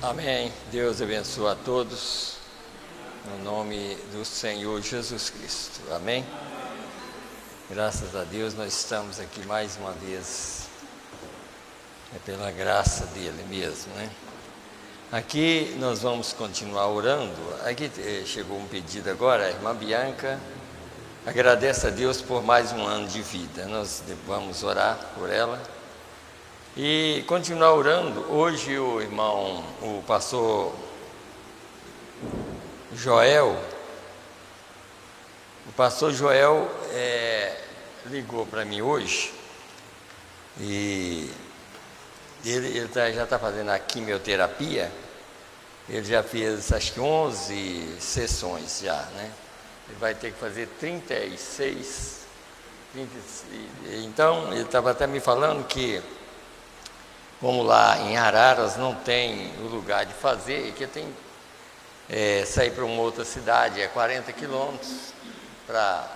Amém. Deus abençoe a todos, no nome do Senhor Jesus Cristo. Amém. Graças a Deus nós estamos aqui mais uma vez. É pela graça dele mesmo, né? Aqui nós vamos continuar orando. Aqui chegou um pedido agora, a irmã Bianca agradece a Deus por mais um ano de vida. Nós vamos orar por ela e continuar orando. Hoje o pastor Joel, ligou para mim hoje e ele já está fazendo a quimioterapia. Ele já fez acho que 11 sessões já, né? Ele vai ter que fazer 36. Então ele estava até me falando que, como lá em Araras não tem o lugar de fazer, e que tem sair para uma outra cidade, é 40 quilômetros para,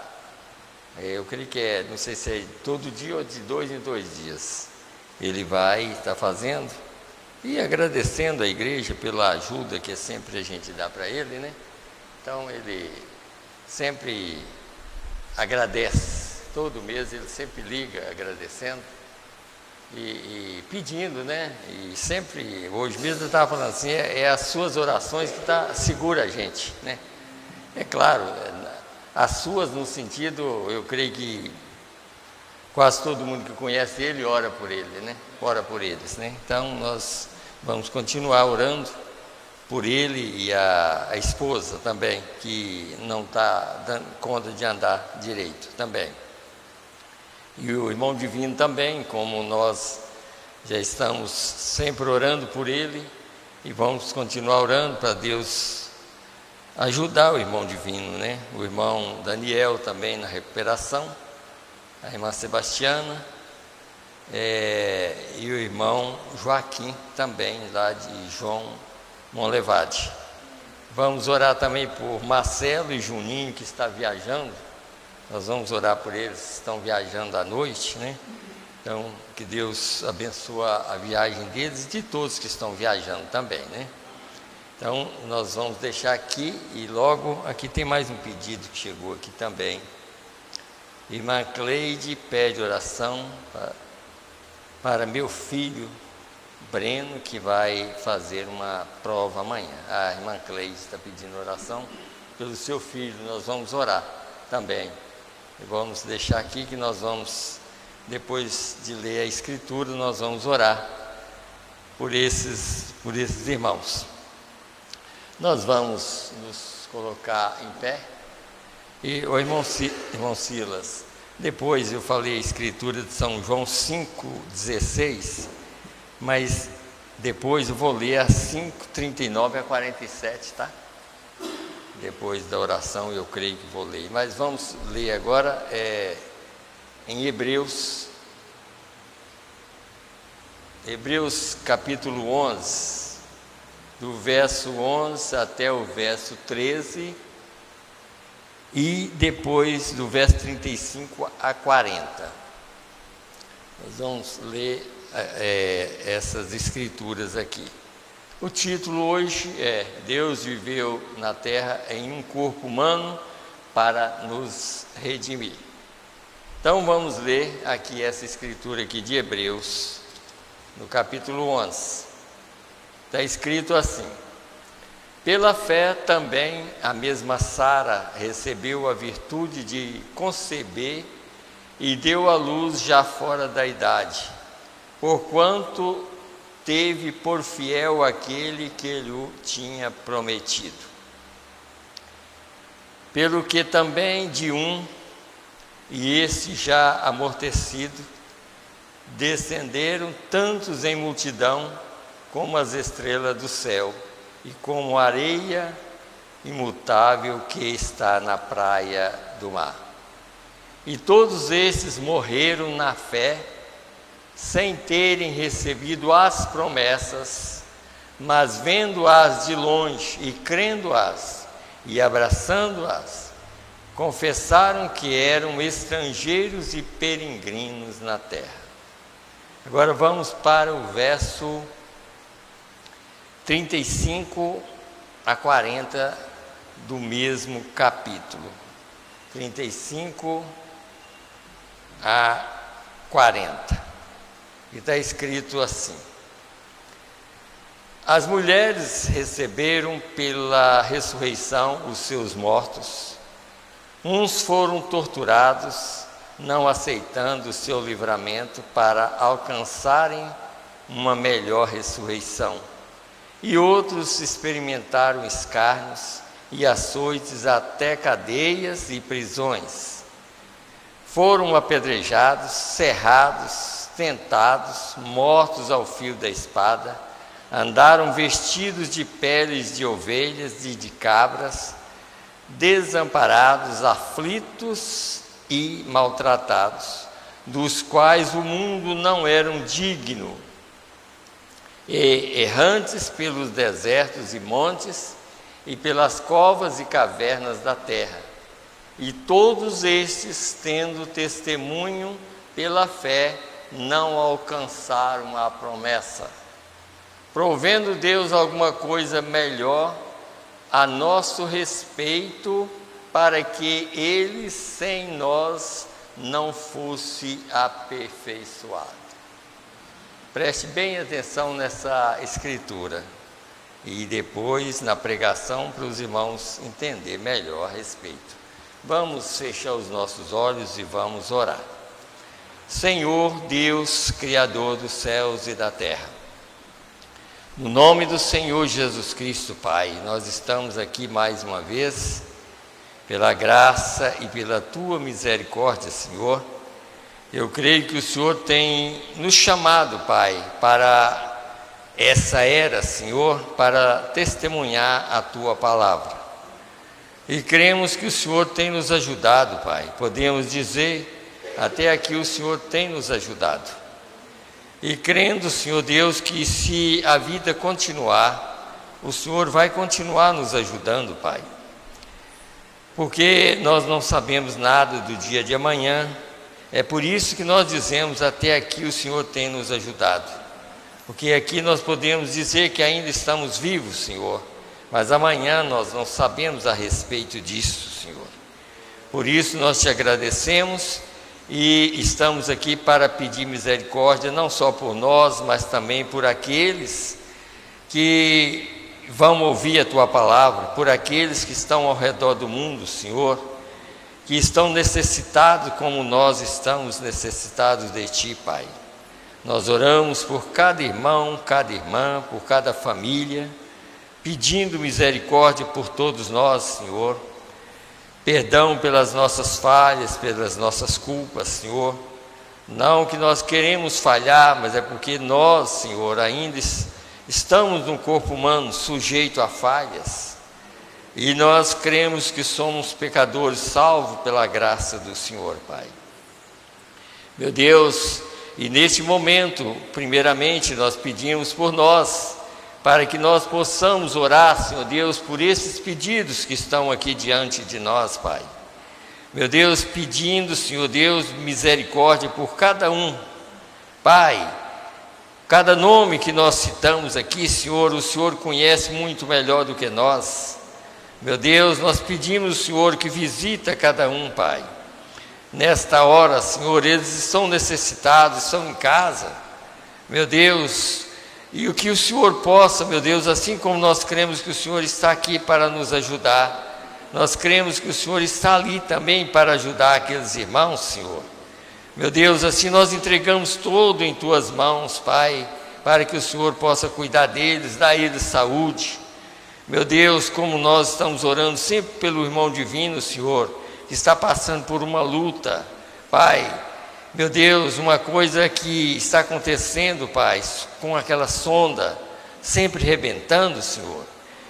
eu creio que não sei se é todo dia ou de 2 em 2 dias. Ele vai estar fazendo e agradecendo a igreja pela ajuda que sempre a gente dá para ele, né? Então ele sempre agradece, todo mês ele sempre liga agradecendo e pedindo, né? E sempre, hoje mesmo eu estava falando assim, é as suas orações que segura a gente, né? É claro, as suas no sentido, eu creio que quase todo mundo que conhece ele ora por ele, né? Ora por eles, né? Então nós vamos continuar orando por ele e a esposa também, que não está dando conta de andar direito também. E o irmão Divino também, como nós já estamos sempre orando por ele, e vamos continuar orando para Deus ajudar o irmão Divino, né? O irmão Daniel também na recuperação, a irmã Sebastiana, e o irmão Joaquim também, lá de João Monlevade. Vamos orar também por Marcelo e Juninho, que está viajando. Nós vamos orar por eles, estão viajando à noite, né? Então, que Deus abençoe a viagem deles e de todos que estão viajando também, né? Então, nós vamos deixar aqui e logo aqui tem mais um pedido que chegou aqui também. Irmã Cleide pede oração para meu filho Breno, que vai fazer uma prova amanhã. A irmã Cleide está pedindo oração pelo seu filho, nós vamos orar também. E vamos deixar aqui que nós vamos, depois de ler a Escritura, nós vamos orar por esses irmãos. Nós vamos nos colocar em pé. E o irmão Silas, depois eu falei a Escritura de São João 5,16, mas depois eu vou ler a 5:39 a 47, tá? Depois da oração eu creio que vou ler, mas vamos ler agora em Hebreus capítulo 11, do verso 11 até o verso 13, e depois do verso 35 a 40. Nós vamos ler essas escrituras aqui. O título hoje é Deus viveu na terra em um corpo humano para nos redimir. Então vamos ler aqui essa escritura aqui de Hebreus, no capítulo 11. Está escrito assim: pela fé também a mesma Sara recebeu a virtude de conceber e deu à luz já fora da idade, porquanto teve por fiel aquele que lhe tinha prometido. Pelo que também de um, e esse já amortecido, descenderam tantos em multidão como as estrelas do céu, e como a areia imutável que está na praia do mar. E todos esses morreram na fé, sem terem recebido as promessas, mas vendo-as de longe e crendo-as e abraçando-as, confessaram que eram estrangeiros e peregrinos na terra. Agora vamos para o verso 35 a 40 do mesmo capítulo. 35 a 40. E está escrito assim: as mulheres receberam pela ressurreição os seus mortos. Uns foram torturados, não aceitando o seu livramento para alcançarem uma melhor ressurreição. E outros experimentaram escárnios e açoites até cadeias e prisões. Foram apedrejados, serrados, tentados, mortos ao fio da espada. Andaram vestidos de peles de ovelhas e de cabras, desamparados, aflitos e maltratados, dos quais o mundo não era digno, e errantes pelos desertos e montes, e pelas covas e cavernas da terra. E todos estes, tendo testemunho pela fé, não alcançaram a promessa, provendo Deus alguma coisa melhor a nosso respeito, para que ele sem nós não fosse aperfeiçoado. Preste bem atenção nessa escritura e depois na pregação para os irmãos entender melhor a respeito. Vamos fechar os nossos olhos e vamos orar. Senhor Deus, Criador dos céus e da terra, no nome do Senhor Jesus Cristo, Pai, nós estamos aqui mais uma vez, pela graça e pela Tua misericórdia, Senhor. Eu creio que o Senhor tem nos chamado, Pai, para essa era, Senhor, para testemunhar a Tua palavra. E cremos que o Senhor tem nos ajudado, Pai. Podemos dizer, até aqui o Senhor tem nos ajudado. E crendo, Senhor Deus, que se a vida continuar, o Senhor vai continuar nos ajudando, Pai. Porque nós não sabemos nada do dia de amanhã. É por isso que nós dizemos, até aqui o Senhor tem nos ajudado. Porque aqui nós podemos dizer que ainda estamos vivos, Senhor. Mas amanhã nós não sabemos a respeito disso, Senhor. Por isso nós te agradecemos e estamos aqui para pedir misericórdia, não só por nós, mas também por aqueles que vão ouvir a Tua palavra, por aqueles que estão ao redor do mundo, Senhor, que estão necessitados como nós estamos necessitados de Ti, Pai. Nós oramos por cada irmão, cada irmã, por cada família, pedindo misericórdia por todos nós, Senhor. Perdão pelas nossas falhas, pelas nossas culpas, Senhor. Não que nós queremos falhar, mas é porque nós, Senhor, ainda estamos num corpo humano sujeito a falhas. E nós cremos que somos pecadores salvos pela graça do Senhor, Pai. Meu Deus, e neste momento, primeiramente, nós pedimos por nós, para que nós possamos orar, Senhor Deus, por esses pedidos que estão aqui diante de nós, Pai. Meu Deus, pedindo, Senhor Deus, misericórdia por cada um. Pai, cada nome que nós citamos aqui, Senhor, o Senhor conhece muito melhor do que nós. Meu Deus, nós pedimos, Senhor, que visita cada um, Pai. Nesta hora, Senhor, eles estão necessitados, estão em casa. Meu Deus, e o que o Senhor possa, meu Deus, assim como nós cremos que o Senhor está aqui para nos ajudar, nós cremos que o Senhor está ali também para ajudar aqueles irmãos, Senhor. Meu Deus, assim nós entregamos todo em Tuas mãos, Pai, para que o Senhor possa cuidar deles, dar a eles saúde. Meu Deus, como nós estamos orando sempre pelo irmão divino, Senhor, que está passando por uma luta, Pai. Meu Deus, uma coisa que está acontecendo, Pai, com aquela sonda sempre rebentando, Senhor.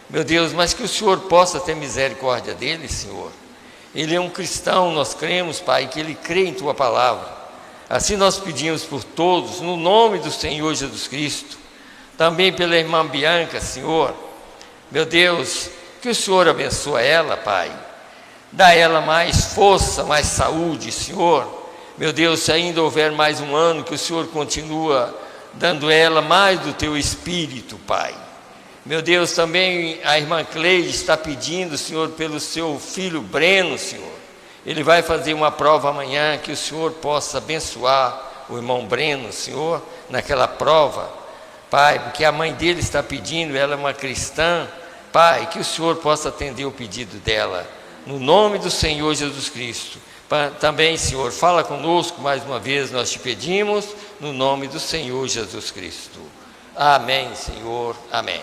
Meu Deus, mas que o Senhor possa ter misericórdia dele, Senhor. Ele é um cristão, nós cremos, Pai, que ele crê em Tua palavra. Assim nós pedimos por todos, no nome do Senhor Jesus Cristo. Também pela irmã Bianca, Senhor. Meu Deus, que o Senhor abençoe ela, Pai. Dá a ela mais força, mais saúde, Senhor. Meu Deus, se ainda houver mais um ano, que o Senhor continua dando a ela mais do Teu Espírito, Pai. Meu Deus, também a irmã Cleide está pedindo, Senhor, pelo seu filho Breno, Senhor. Ele vai fazer uma prova amanhã, que o Senhor possa abençoar o irmão Breno, Senhor, naquela prova. Pai, porque a mãe dele está pedindo, ela é uma cristã. Pai, que o Senhor possa atender o pedido dela. No nome do Senhor Jesus Cristo. Também, Senhor, fala conosco mais uma vez, nós te pedimos, no nome do Senhor Jesus Cristo. Amém, Senhor, amém.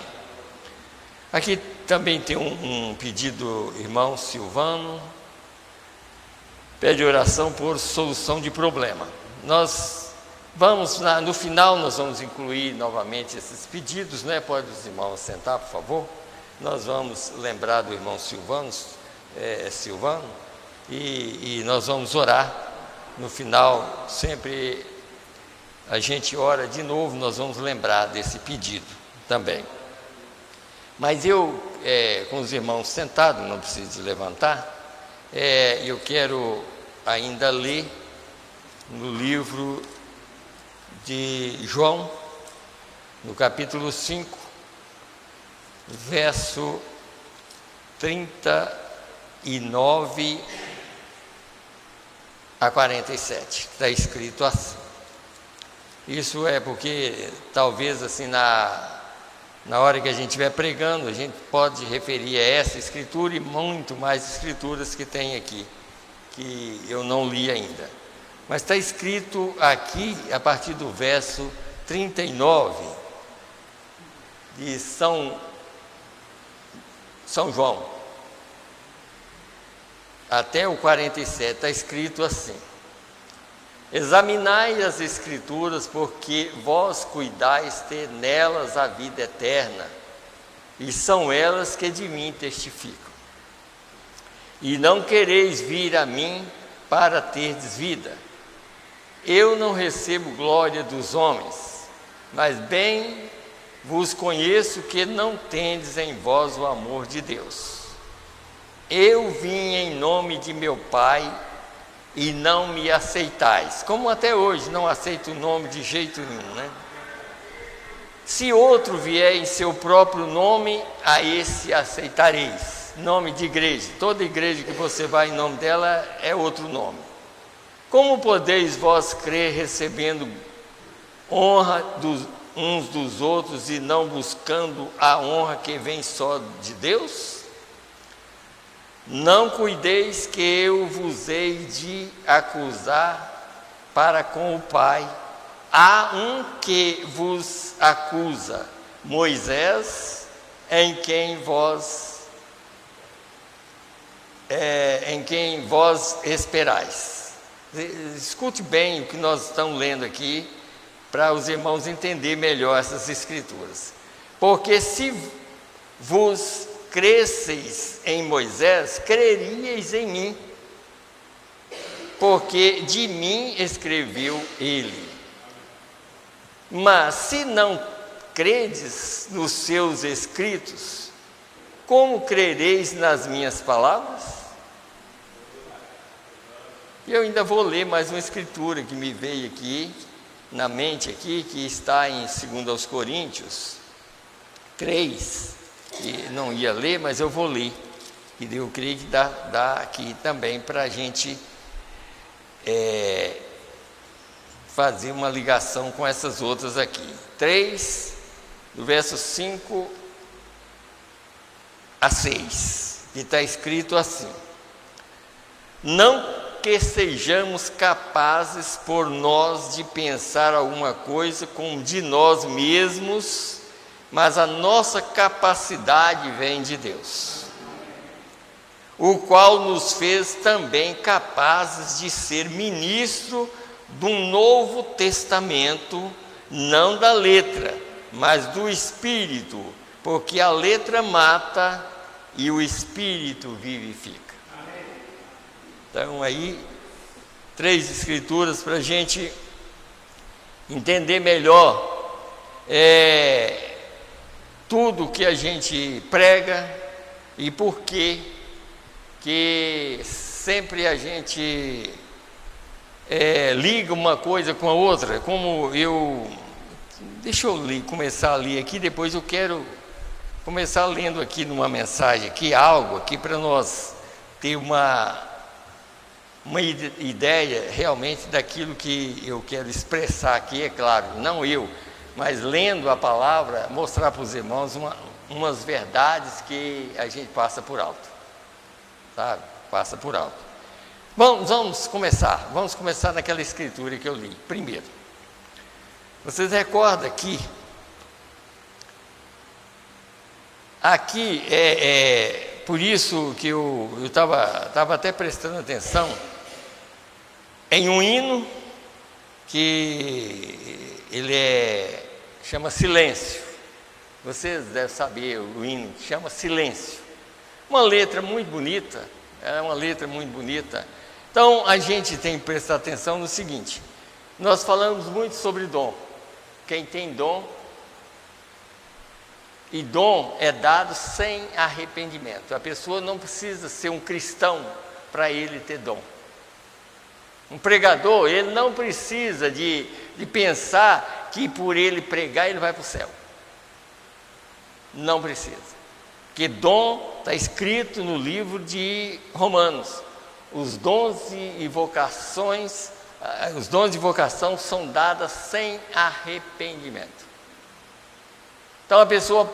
Aqui também tem um pedido, irmão Silvano, pede oração por solução de problema. Nós vamos, no final, nós vamos incluir novamente esses pedidos, né? Pode os irmãos sentar, por favor. Nós vamos lembrar do irmão Silvano, e nós vamos orar. No final, sempre a gente ora de novo, nós vamos lembrar desse pedido também. Mas eu, com os irmãos sentados, não preciso de levantar, eu quero ainda ler no livro de João, no capítulo 5, verso 39 a 47, está escrito assim. Isso é porque talvez assim na hora que a gente estiver pregando, a gente pode referir a essa escritura e muito mais escrituras que tem aqui, que eu não li ainda. Mas está escrito aqui, a partir do verso 39, de São João, até o 47, está escrito assim: examinai as Escrituras, porque vós cuidais ter nelas a vida eterna, e são elas que de mim testificam. E não quereis vir a mim para terdes vida. Eu não recebo glória dos homens, mas bem vos conheço que não tendes em vós o amor de Deus. Eu vim em nome de meu Pai, e não me aceitais, como até hoje não aceito o nome de jeito nenhum, né? Se outro vier em seu próprio nome, a esse aceitareis. Nome de igreja, toda igreja que você vai em nome dela é outro nome. Como podeis vós crer recebendo honra uns dos outros e não buscando a honra que vem só de Deus? Não cuideis que eu vos hei de acusar para com o Pai. Há um que vos acusa, Moisés, em quem vós esperais. Escute bem o que nós estamos lendo aqui, para os irmãos entenderem melhor essas escrituras. Porque se vos cresceis em Moisés, creríeis em mim, porque de mim escreveu ele. Mas se não credes nos seus escritos, como crereis nas minhas palavras? Eu ainda vou ler mais uma escritura que me veio aqui, na mente aqui, que está em 2 Coríntios 3, que não ia ler, mas eu vou ler, e eu creio que dá aqui também para a gente fazer uma ligação com essas outras aqui. 3, do verso 5 a 6, que está escrito assim: não que sejamos capazes por nós de pensar alguma coisa como de nós mesmos, mas a nossa capacidade vem de Deus, o qual nos fez também capazes de ser ministro de um novo testamento, não da letra, mas do Espírito, porque a letra mata e o Espírito vivifica. Então aí, 3 escrituras para a gente entender melhor tudo que a gente prega e por que sempre a gente liga uma coisa com a outra. Como deixa eu começar a ler aqui, depois eu quero começar lendo aqui numa mensagem aqui, algo aqui para nós ter uma ideia realmente daquilo que eu quero expressar aqui, é claro, não eu, mas lendo a palavra, mostrar para os irmãos umas verdades que a gente passa por alto, sabe? Passa por alto. Bom, vamos começar naquela escritura que eu li. Primeiro, vocês recordam aqui por isso que eu estava até prestando atenção em um hino que chama Silêncio. Vocês devem saber o hino que chama Silêncio. Uma letra muito bonita, é uma letra muito bonita. Então a gente tem que prestar atenção no seguinte: nós falamos muito sobre dom. Quem tem dom, e dom é dado sem arrependimento. A pessoa não precisa ser um cristão para ele ter dom. Um pregador, ele não precisa de pensar que por ele pregar ele vai para o céu. Não precisa. Porque dom está escrito no livro de Romanos. Os dons e vocações, os dons de vocação são dados sem arrependimento. Então a pessoa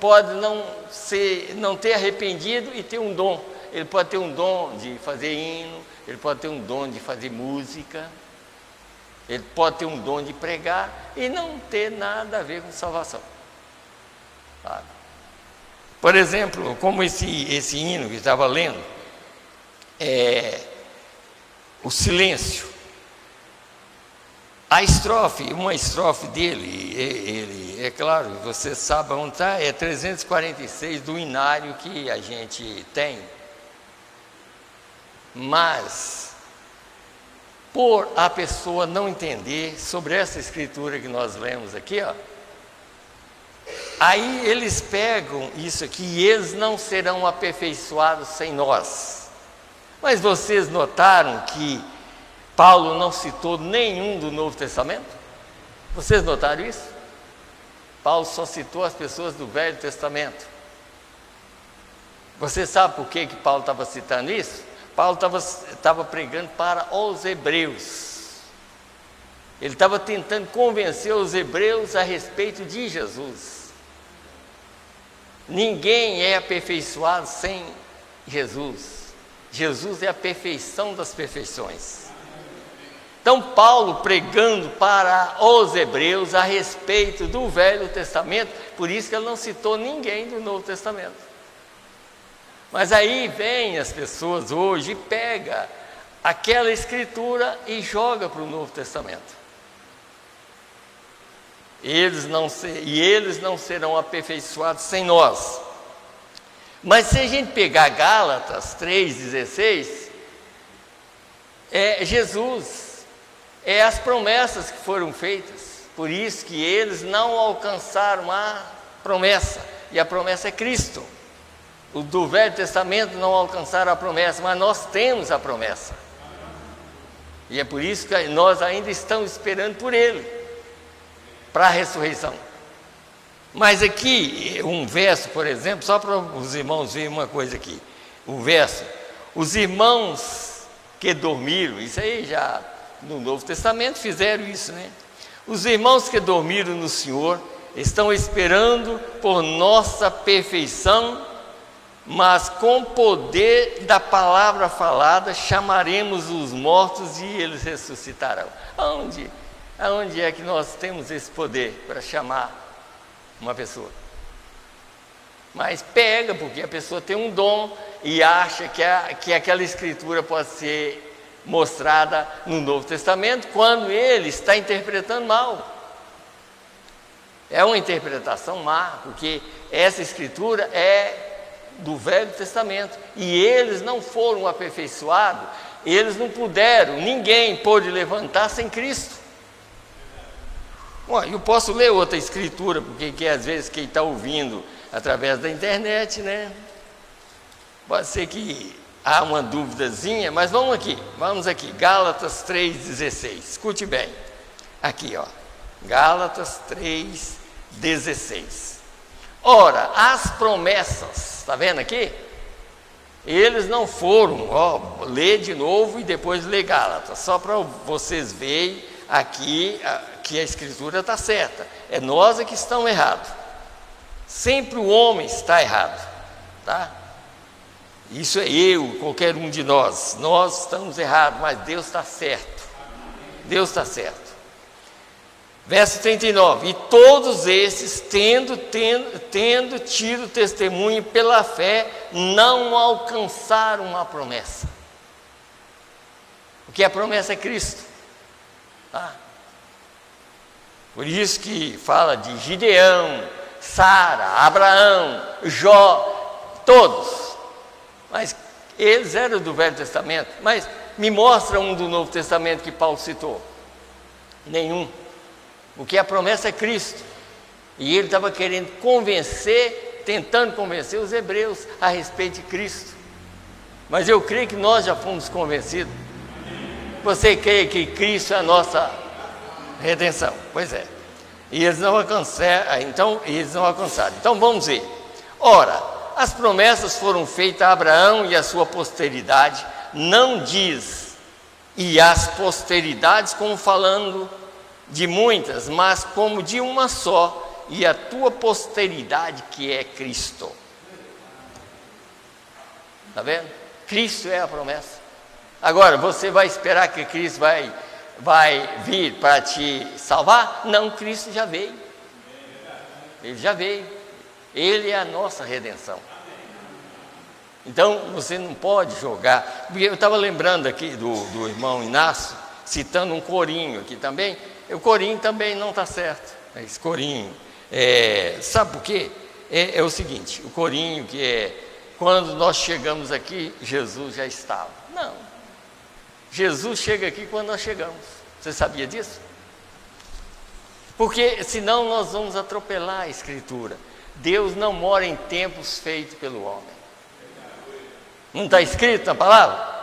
pode não ter arrependido e ter um dom. Ele pode ter um dom de fazer hino, ele pode ter um dom de fazer música, ele pode ter um dom de pregar e não ter nada a ver com salvação. Sabe? Por exemplo, como esse hino que eu estava lendo, o silêncio. Uma estrofe dele, é claro, você sabe onde está, é 346 do inário que a gente tem. Mas, por a pessoa não entender sobre essa escritura que nós lemos aqui, aí eles pegam isso aqui e eles não serão aperfeiçoados sem nós. Mas vocês notaram que Paulo não citou nenhum do Novo Testamento? Vocês notaram isso? Paulo só citou as pessoas do Velho Testamento. Você sabe por que Paulo estava citando isso? Paulo estava pregando para os hebreus. Ele estava tentando convencer os hebreus a respeito de Jesus. Ninguém é aperfeiçoado sem Jesus. Jesus é a perfeição das perfeições. Então Paulo pregando para os hebreus a respeito do Velho Testamento, por isso que ele não citou ninguém do Novo Testamento. Mas aí vem as pessoas hoje e pega aquela escritura e joga para o Novo Testamento. Eles não serão aperfeiçoados sem nós. Mas se a gente pegar Gálatas 3,16, é Jesus, é as promessas que foram feitas. Por isso que eles não alcançaram a promessa, e a promessa é Cristo. O do Velho Testamento não alcançaram a promessa, mas nós temos a promessa. E é por isso que nós ainda estamos esperando por Ele, para a ressurreição. Mas aqui, um verso, por exemplo, só para os irmãos verem uma coisa aqui. O verso, os irmãos que dormiram, isso aí já no Novo Testamento fizeram isso, né? Os irmãos que dormiram no Senhor estão esperando por nossa perfeição, mas com poder da palavra falada chamaremos os mortos e eles ressuscitarão. Aonde é que nós temos esse poder para chamar uma pessoa? Mas pega, porque a pessoa tem um dom e acha que aquela escritura pode ser mostrada no Novo Testamento, quando ele está interpretando mal. É uma interpretação má, porque essa escritura é do Velho Testamento, e eles não foram aperfeiçoados, eles não puderam, ninguém pôde levantar sem Cristo. Bom, eu posso ler outra escritura, porque às vezes quem está ouvindo através da internet, né? Pode ser que há uma duvidazinha, mas vamos aqui, Gálatas 3,16, escute bem, aqui Gálatas 3,16, Ora, as promessas, está vendo aqui? Eles não foram, lê de novo e depois lê Gálatas, só para vocês verem aqui que a Escritura está certa. É nós que estamos errados. Sempre o homem está errado, tá? Isso é eu, qualquer um de nós estamos errados, mas Deus está certo. Deus está certo. Verso 39, e todos esses, tendo tido testemunho pela fé, não alcançaram a promessa. Porque a promessa é Cristo. Tá? Por isso que fala de Gideão, Sara, Abraão, Jó, todos. Mas eles eram do Velho Testamento. Mas me mostra um do Novo Testamento que Paulo citou. Nenhum. Porque a promessa é Cristo. E ele estava querendo tentando convencer os hebreus a respeito de Cristo. Mas eu creio que nós já fomos convencidos. Você crê que Cristo é a nossa redenção? Pois é. E eles não alcançaram, então vamos ver. Ora, as promessas foram feitas a Abraão e a sua posteridade. Não diz e as posteridades como falando de muitas, mas como de uma só, e a tua posteridade que é Cristo. Está vendo? Cristo é a promessa. Agora, você vai esperar que Cristo vai vir para te salvar? Não, Cristo já veio. Ele já veio. Ele é a nossa redenção. Então, você não pode jogar. Porque eu estava lembrando aqui do irmão Inácio, citando um corinho aqui também. O corinho também não está certo. Esse corinho. Sabe por quê? É o seguinte, o corinho que é, quando nós chegamos aqui, Jesus já estava. Não. Jesus chega aqui quando nós chegamos. Você sabia disso? Porque senão nós vamos atropelar a Escritura. Deus não mora em templos feitos pelo homem. Não está escrito na palavra?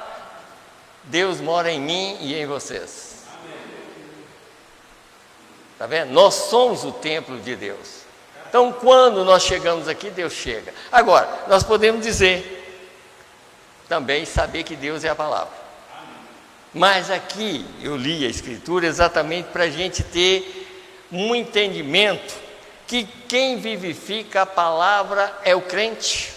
Deus mora em mim e em vocês. Está vendo? Nós somos o templo de Deus. Então, quando nós chegamos aqui, Deus chega. Agora, nós podemos dizer, também saber que Deus é a palavra. Mas aqui, eu li a Escritura exatamente para a gente ter um entendimento que quem vivifica a palavra é o crente.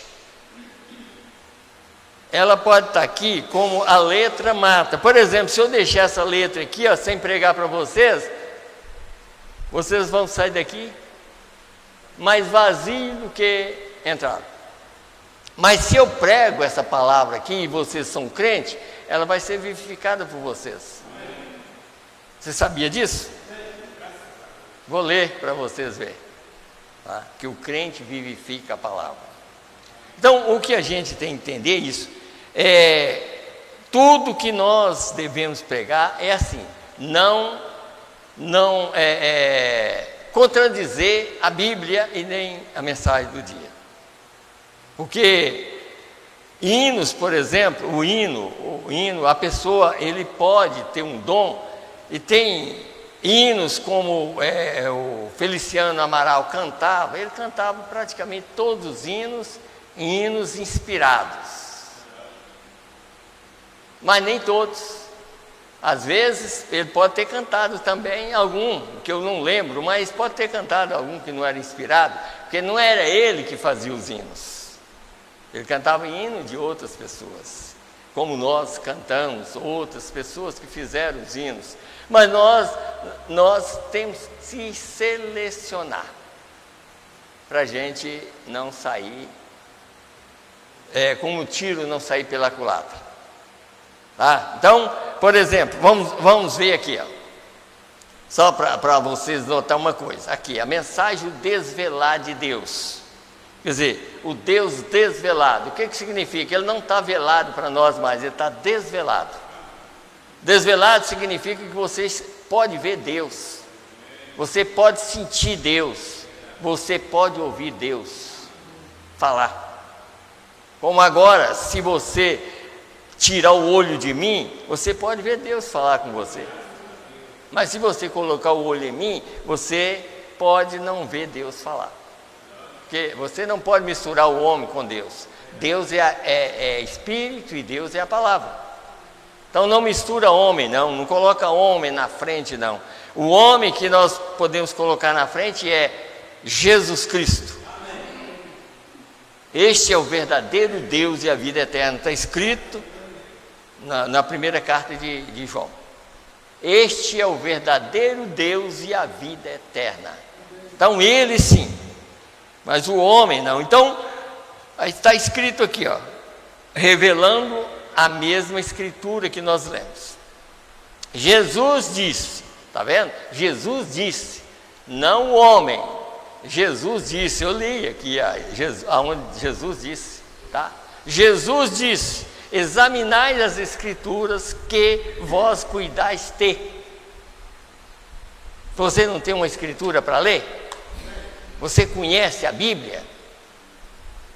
Ela pode estar aqui como a letra mata. Por exemplo, se eu deixar essa letra aqui, sem pregar para vocês vão sair daqui mais vazios do que entraram. Mas se eu prego essa palavra aqui e vocês são crentes, ela vai ser vivificada por vocês. Você sabia disso? Vou ler para vocês verem, tá? Que o crente vivifica a palavra. Então, o que a gente tem que entender isso tudo que nós devemos pregar é assim, não contradizer a Bíblia e nem a mensagem do dia. Porque hinos, por exemplo, o hino, a pessoa, ele pode ter um dom, e tem hinos como o Feliciano Amaral cantava, ele cantava praticamente todos os hinos inspirados. Mas nem todos. Às vezes, ele pode ter cantado também algum, que eu não lembro, mas pode ter cantado algum que não era inspirado, porque não era ele que fazia os hinos. Ele cantava hino de outras pessoas, como nós cantamos, outras pessoas que fizeram os hinos. Mas nós temos que se selecionar, para a gente não sair, como o tiro não sair pela culatra. Tá? Então, por exemplo, vamos ver aqui, só para vocês notar uma coisa. Aqui, a mensagem o desvelar de Deus. Quer dizer, o Deus desvelado. O que significa? Ele não está velado para nós mais, ele está desvelado. Desvelado significa que você pode ver Deus, você pode sentir Deus, você pode ouvir Deus falar. Como agora, se você tirar o olho de mim, você pode ver Deus falar com você. Mas se você colocar o olho em mim, você pode não ver Deus falar. porque você não pode misturar o homem com Deus. Deus é Espírito e Deus é a palavra. Então não mistura homem, não coloca homem na frente, não. O homem que nós podemos colocar na frente é Jesus Cristo. Este é o verdadeiro Deus e a vida eterna. Está escrito na primeira carta de João. Este é o verdadeiro Deus e a vida eterna. Então ele sim, mas o homem não. Então está escrito aqui, ó, revelando a mesma escritura que nós lemos. Jesus disse, está vendo? Jesus disse, não o homem. Jesus disse, eu li aqui aonde Jesus disse, tá? Jesus disse, examinai as escrituras que vós cuidais ter. Você não tem uma escritura para ler? Você conhece a Bíblia?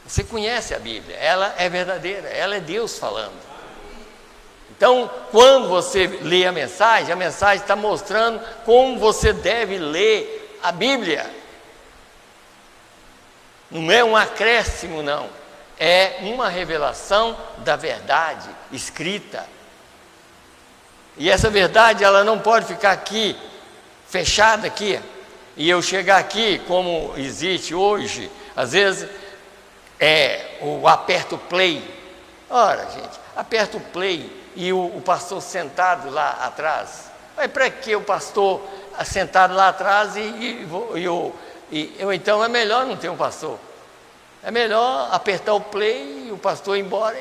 Você conhece a Bíblia, ela é verdadeira, ela é Deus falando. Então, quando você lê a mensagem está mostrando como você deve ler a Bíblia. Não é um acréscimo, não. É uma revelação da verdade escrita. E essa verdade, ela não pode ficar aqui, fechada aqui, e eu chegar aqui, como existe hoje, às vezes, o aperto play. Ora, gente, aperta o play e o pastor sentado lá atrás. Mas para que o pastor sentado lá atrás então é melhor não ter um pastor. É melhor apertar o play e o pastor ir embora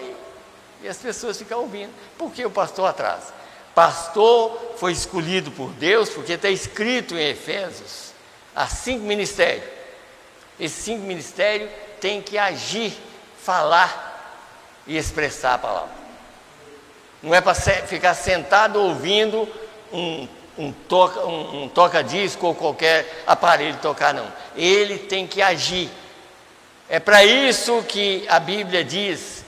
e as pessoas ficam ouvindo. Por que o pastor atrás? Pastor foi escolhido por Deus porque está escrito em Efésios, há 5 ministérios. Esses 5 ministérios têm que agir, falar e expressar a palavra. Não é para ficar sentado ouvindo um toca-disco ou qualquer aparelho tocar, não. Ele tem que agir. É para isso que a Bíblia diz,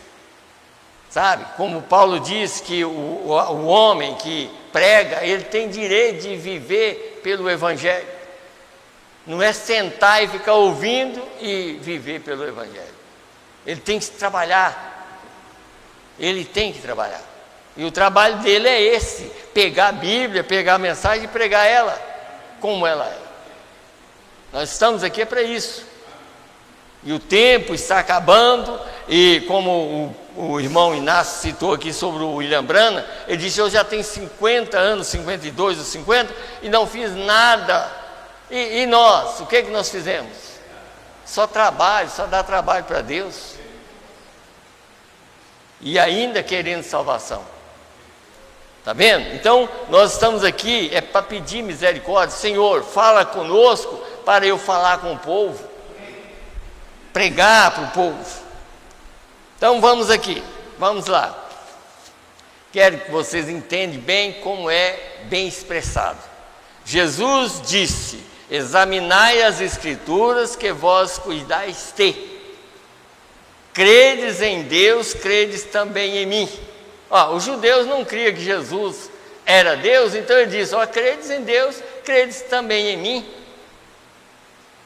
sabe? Como Paulo diz que o homem que prega, ele tem direito de viver pelo Evangelho. Não é sentar e ficar ouvindo e viver pelo Evangelho. Ele tem que trabalhar. Ele tem que trabalhar. E o trabalho dele é esse: pegar a Bíblia, pegar a mensagem e pregar ela como ela é. Nós estamos aqui para isso. E o tempo está acabando, e como o irmão Inácio citou aqui sobre o William Branham, ele disse: eu já tenho 50 anos, 52 ou 50, e não fiz nada. E nós, o que nós fizemos? Só trabalho, só dar trabalho para Deus. E ainda querendo salvação. Está vendo? Então, nós estamos aqui, para pedir misericórdia. Senhor, fala conosco para eu falar com o povo. Pregar para o povo. Então, vamos aqui. Vamos lá. Quero que vocês entendam bem como é bem expressado. Jesus disse: examinai as escrituras que vós cuidais ter. Credes em Deus, credes também em mim. Os judeus não criam que Jesus era Deus, então ele disse: credes em Deus, credes também em mim.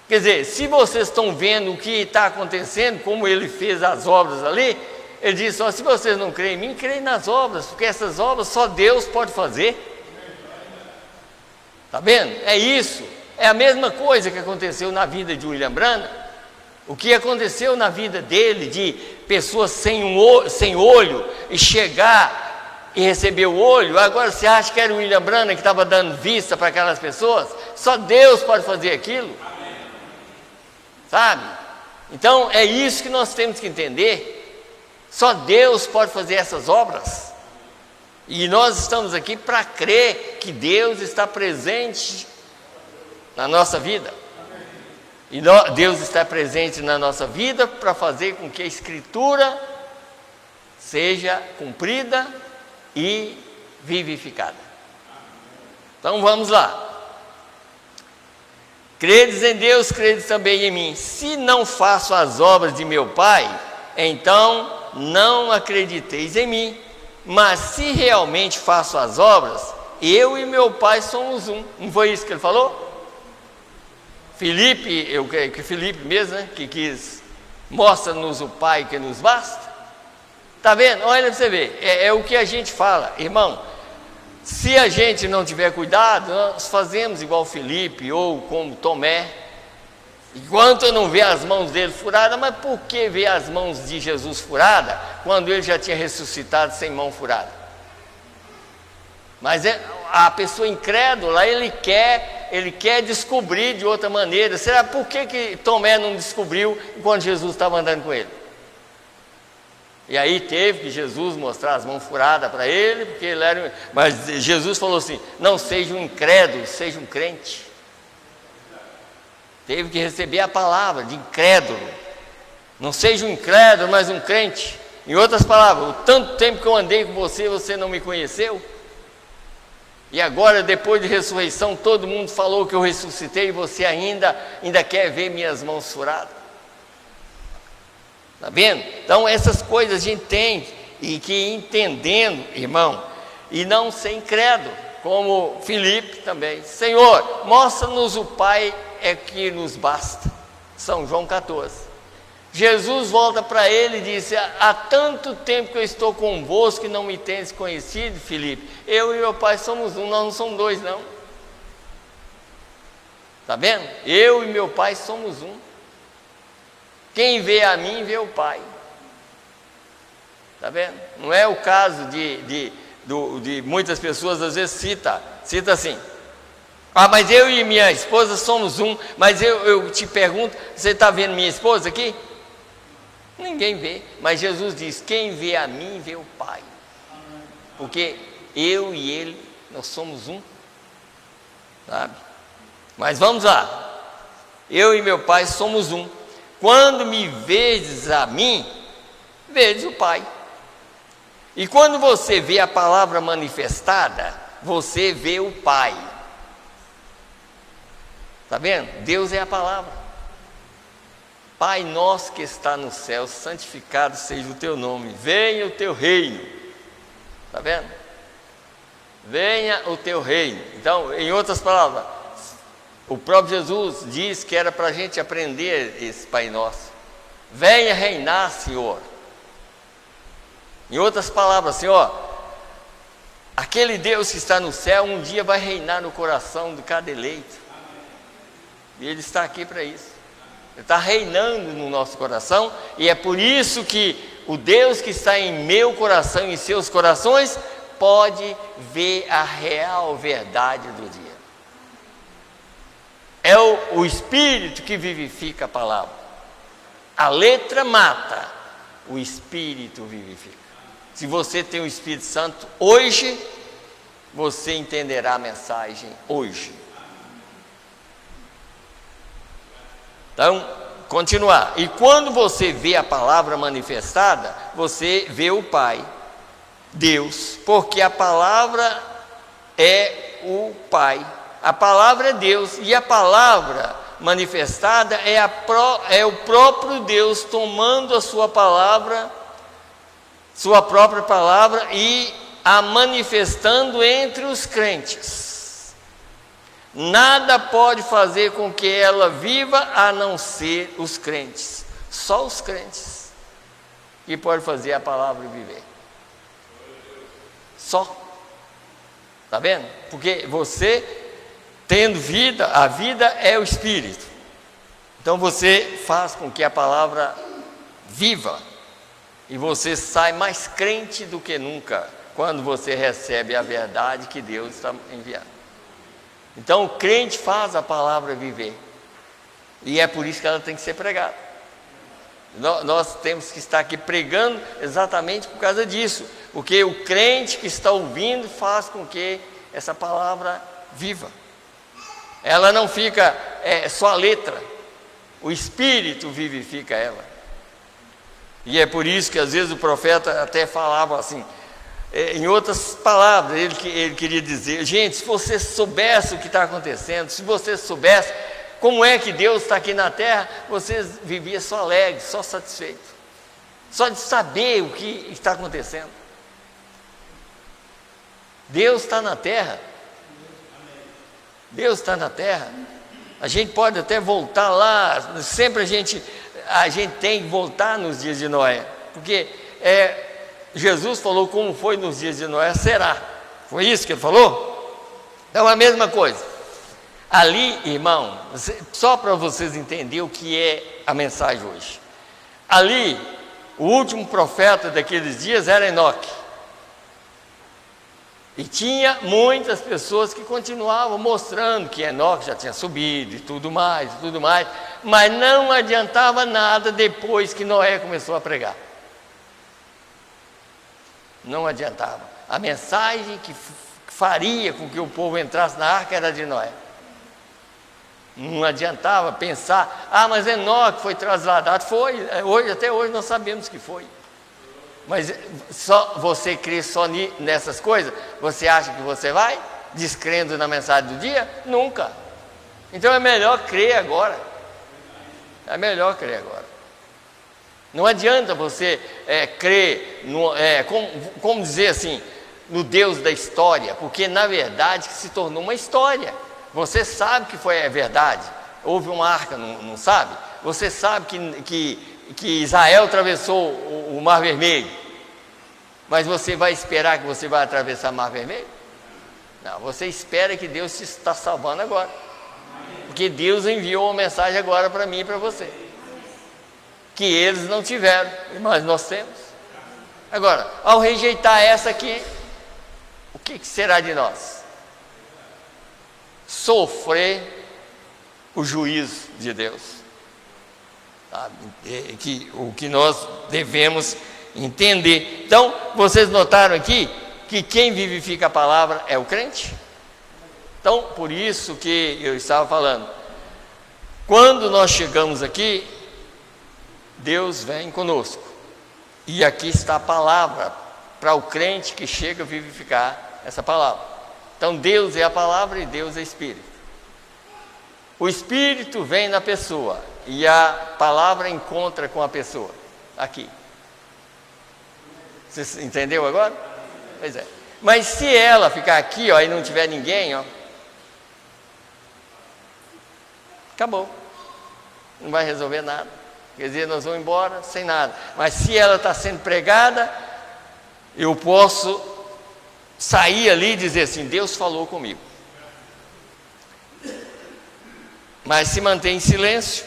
Quer dizer, se vocês estão vendo o que está acontecendo, como ele fez as obras ali, ele disse: se vocês não creem em mim, creem nas obras, porque essas obras só Deus pode fazer. Está vendo? É isso. É a mesma coisa que aconteceu na vida de William Branham. O que aconteceu na vida dele, de pessoas sem olho, e chegar e receber o olho. Agora você acha que era o William Branham que estava dando vista para aquelas pessoas? Só Deus pode fazer aquilo. Sabe? Então é isso que nós temos que entender. Só Deus pode fazer essas obras. E nós estamos aqui para crer que Deus está presente na nossa vida. E Deus está presente na nossa vida para fazer com que a Escritura seja cumprida e vivificada. Então vamos lá. Credes em Deus, credes também em mim. Se não faço as obras de meu Pai, então não acrediteis em mim. Mas se realmente faço as obras, eu e meu Pai somos um. Não foi isso que ele falou? Filipe, eu creio que Filipe mesmo, né, que quis, mostra-nos o Pai que nos basta. Está vendo? Olha para você ver, é o que a gente fala, irmão. Se a gente não tiver cuidado, nós fazemos igual Filipe ou como Tomé. Enquanto eu não ver as mãos dele furadas, mas por que ver as mãos de Jesus furadas quando ele já tinha ressuscitado sem mão furada? Mas a pessoa incrédula, ele quer descobrir de outra maneira. Será por que Tomé não descobriu quando Jesus estava andando com ele? E aí teve que Jesus mostrar as mãos furadas para ele, porque ele era. Mas Jesus falou assim: não seja um incrédulo, seja um crente. Teve que receber a palavra de incrédulo. Não seja um incrédulo, mas um crente. Em outras palavras, o tanto tempo que eu andei com você, você não me conheceu. E agora, depois de ressurreição, todo mundo falou que eu ressuscitei e você ainda quer ver minhas mãos furadas. Está vendo? Então essas coisas a gente tem e que entendendo, irmão, e não ser incrédulo, como Filipe também. Senhor, mostra-nos o Pai, é que nos basta. São João 14. Jesus volta para ele e disse: há tanto tempo que eu estou convosco e não me tendes conhecido, Filipe. Eu e meu Pai somos um, nós não somos dois, não. Está vendo? Eu e meu Pai somos um. Quem vê a mim, vê o Pai. Está vendo? Não é o caso de muitas pessoas, às vezes cita assim: ah, mas eu e minha esposa somos um. Mas eu te pergunto, você está vendo minha esposa aqui? Ninguém vê, mas Jesus diz: quem vê a mim, vê o Pai. Porque eu e Ele, nós somos um, sabe? Mas vamos lá, eu e meu Pai somos um. Quando me vedes a mim, vedes o Pai. E quando você vê a palavra manifestada, você vê o Pai. Está vendo? Deus é a palavra. Pai nosso que está no céu, santificado seja o teu nome, venha o teu reino. Está vendo? Venha o teu reino. Então, em outras palavras, o próprio Jesus diz que era para a gente aprender esse Pai Nosso. Venha reinar, Senhor. Em outras palavras, Senhor, aquele Deus que está no céu um dia vai reinar no coração de cada eleito. E Ele está aqui para isso. Ele está reinando no nosso coração, e é por isso que o Deus que está em meu coração e em seus corações pode ver a real verdade do dia. É o Espírito que vivifica a palavra. A letra mata, o Espírito vivifica. Se você tem o Espírito Santo hoje, você entenderá a mensagem hoje. Então, continuar. E quando você vê a palavra manifestada, você vê o Pai, Deus, porque a palavra é o Pai. A palavra é Deus, e a palavra manifestada é o próprio Deus tomando a sua palavra, sua própria palavra, e a manifestando entre os crentes. Nada pode fazer com que ela viva a não ser os crentes. Só os crentes que podem fazer a palavra viver. Só. Está vendo? Porque você, tendo vida, a vida é o Espírito. Então você faz com que a palavra viva. E você sai mais crente do que nunca quando você recebe a verdade que Deus está enviando. Então o crente faz a palavra viver. E é por isso que ela tem que ser pregada. Nós temos que estar aqui pregando exatamente por causa disso. Porque o crente que está ouvindo faz com que essa palavra viva. Ela não fica só a letra. O Espírito vivifica ela. E é por isso que às vezes o profeta até falava assim, em outras palavras, ele queria dizer: gente, se você soubesse o que está acontecendo, se você soubesse como é que Deus está aqui na terra, você vivia só alegre, só satisfeito, só de saber o que está acontecendo. Deus está na terra. Deus está na terra. A gente pode até voltar lá, sempre a gente tem que voltar nos dias de Noé, porque Jesus falou como foi nos dias de Noé, será. Foi isso que ele falou? Então a mesma coisa. Ali, irmão, só para vocês entenderem o que é a mensagem hoje. Ali, o último profeta daqueles dias era Enoque. E tinha muitas pessoas que continuavam mostrando que Enoque já tinha subido e tudo mais, mas não adiantava nada depois que Noé começou a pregar. Não adiantava. A mensagem que faria com que o povo entrasse na arca era de Noé. Não adiantava pensar, mas Enoque foi trasladado. Foi, até hoje nós sabemos que foi. Mas só você crê só nessas coisas? Você acha que você vai descrendo na mensagem do dia? Nunca. Então é melhor crer agora. É melhor crer agora. Não adianta você crer, como dizer assim, no Deus da história, porque na verdade se tornou uma história. Você sabe que foi a verdade. Houve uma arca, não sabe? Você sabe que Israel atravessou o Mar Vermelho. Mas você vai esperar que você vai atravessar o Mar Vermelho? Não, você espera que Deus te está salvando agora. Porque Deus enviou uma mensagem agora para mim e para você. Que eles não tiveram, mas nós temos. Agora, ao rejeitar essa aqui, o que será de nós? Sofrer o juízo de Deus. Sabe? O que nós devemos entender. Então, vocês notaram aqui que quem vivifica a palavra é o crente? Então, por isso que eu estava falando, quando nós chegamos aqui, Deus vem conosco, e aqui está a palavra para o crente que chega a vivificar essa palavra. Então Deus é a palavra e Deus é Espírito. O Espírito vem na pessoa e a palavra encontra com a pessoa aqui. Você entendeu agora? Pois é. Mas se ela ficar aqui, ó, e não tiver ninguém, ó, acabou. Não vai resolver nada. Quer dizer, nós vamos embora sem nada. Mas se ela está sendo pregada, eu posso sair ali e dizer assim: Deus falou comigo. Mas se mantém em silêncio,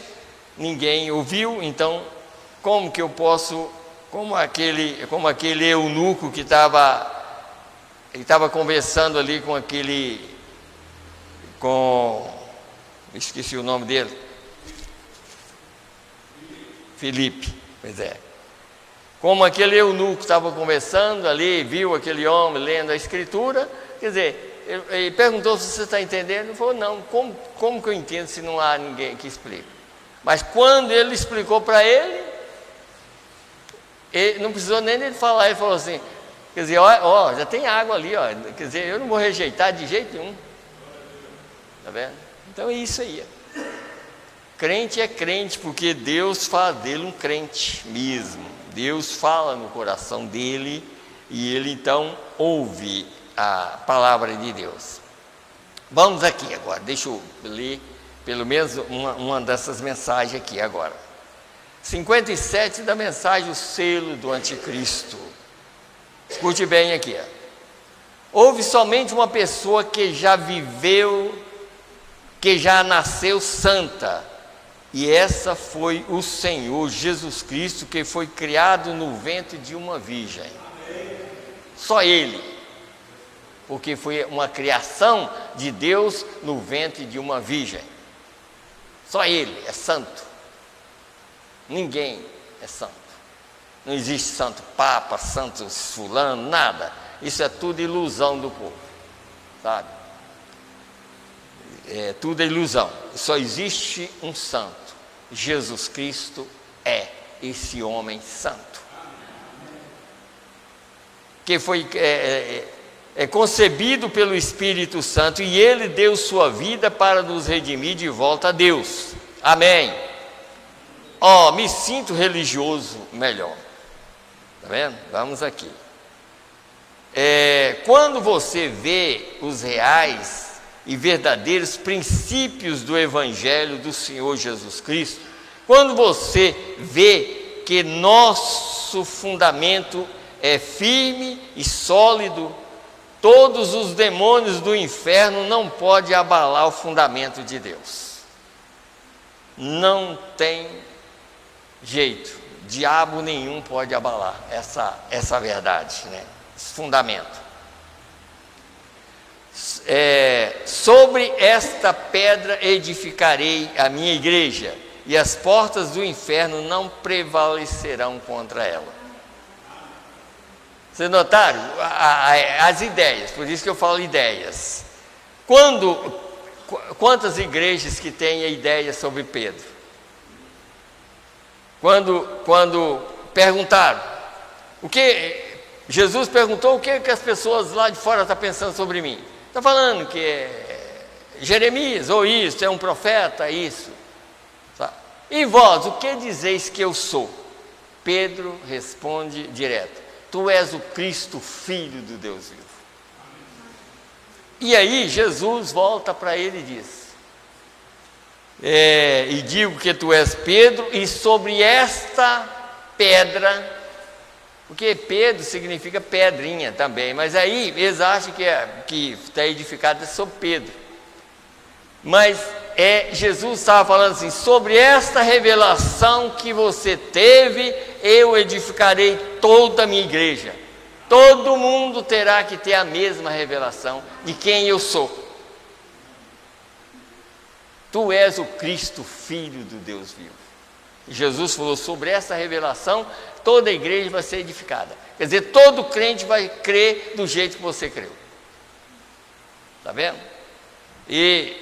ninguém ouviu, então como que eu posso, como aquele eunuco que estava conversando ali esqueci o nome dele, Filipe, pois é. Como aquele eunuco estava conversando ali, viu aquele homem lendo a escritura, quer dizer, ele perguntou se você está entendendo. Ele falou: não, como que eu entendo se não há ninguém que explique? Mas quando ele explicou para ele não precisou nem dele falar, ele falou assim, quer dizer, ó, já tem água ali, ó, quer dizer, eu não vou rejeitar de jeito nenhum. Está vendo? Então é isso aí. Crente é crente porque Deus faz dele um crente mesmo. Deus fala no coração dele e ele então ouve a palavra de Deus. Vamos aqui agora, deixa eu ler pelo menos uma dessas mensagens aqui agora. 57 da mensagem, o selo do anticristo. Escute bem aqui. Houve somente uma pessoa que já viveu, que já nasceu santa, e essa foi o Senhor Jesus Cristo, que foi criado no ventre de uma virgem. Só Ele, porque foi uma criação de Deus no ventre de uma virgem. Só Ele é santo. Ninguém é santo. Não existe santo papa, santo fulano, nada. Isso é tudo ilusão do povo, sabe? É tudo ilusão. Só existe um santo. Jesus Cristo é esse homem santo, que foi concebido pelo Espírito Santo, e Ele deu sua vida para nos redimir de volta a Deus. Amém. Me sinto religioso melhor. Está vendo? Vamos aqui. Quando você vê os reais, e verdadeiros princípios do Evangelho do Senhor Jesus Cristo, quando você vê que nosso fundamento é firme e sólido, todos os demônios do inferno não podem abalar o fundamento de Deus. Não tem jeito, diabo nenhum pode abalar essa verdade, né? Esse fundamento. Sobre esta pedra edificarei a minha igreja, e as portas do inferno não prevalecerão contra ela. Vocês notaram? As ideias, por isso que eu falo ideias. Quantas igrejas que têm a ideia sobre Pedro? Quando perguntaram, Jesus perguntou o que as pessoas lá de fora estão pensando sobre mim. Está falando que é Jeremias, ou isso, é um profeta, isso. Tá? E vós, o que dizeis que eu sou? Pedro responde direto: tu és o Cristo, Filho do Deus vivo. E aí Jesus volta para ele e diz: e digo que tu és Pedro, e sobre esta pedra, porque Pedro significa pedrinha também, mas aí eles acham que está edificado sobre Pedro. Mas Jesus estava falando assim: sobre esta revelação que você teve, eu edificarei toda a minha igreja. Todo mundo terá que ter a mesma revelação de quem eu sou. Tu és o Cristo, Filho do Deus vivo. E Jesus falou: sobre essa revelação, toda a igreja vai ser edificada. Quer dizer, todo crente vai crer do jeito que você creu. Está vendo? E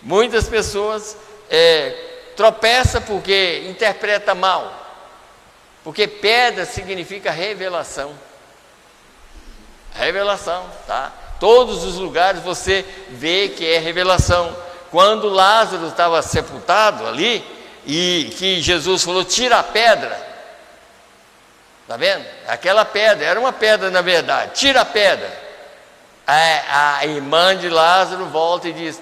muitas pessoas tropeçam porque interpretam mal. Porque pedra significa revelação. Revelação, tá? Todos os lugares você vê que é revelação. Quando Lázaro estava sepultado ali, e que Jesus falou: tira a pedra. Está vendo? Aquela pedra, era uma pedra na verdade, tira a pedra. A irmã de Lázaro volta e diz: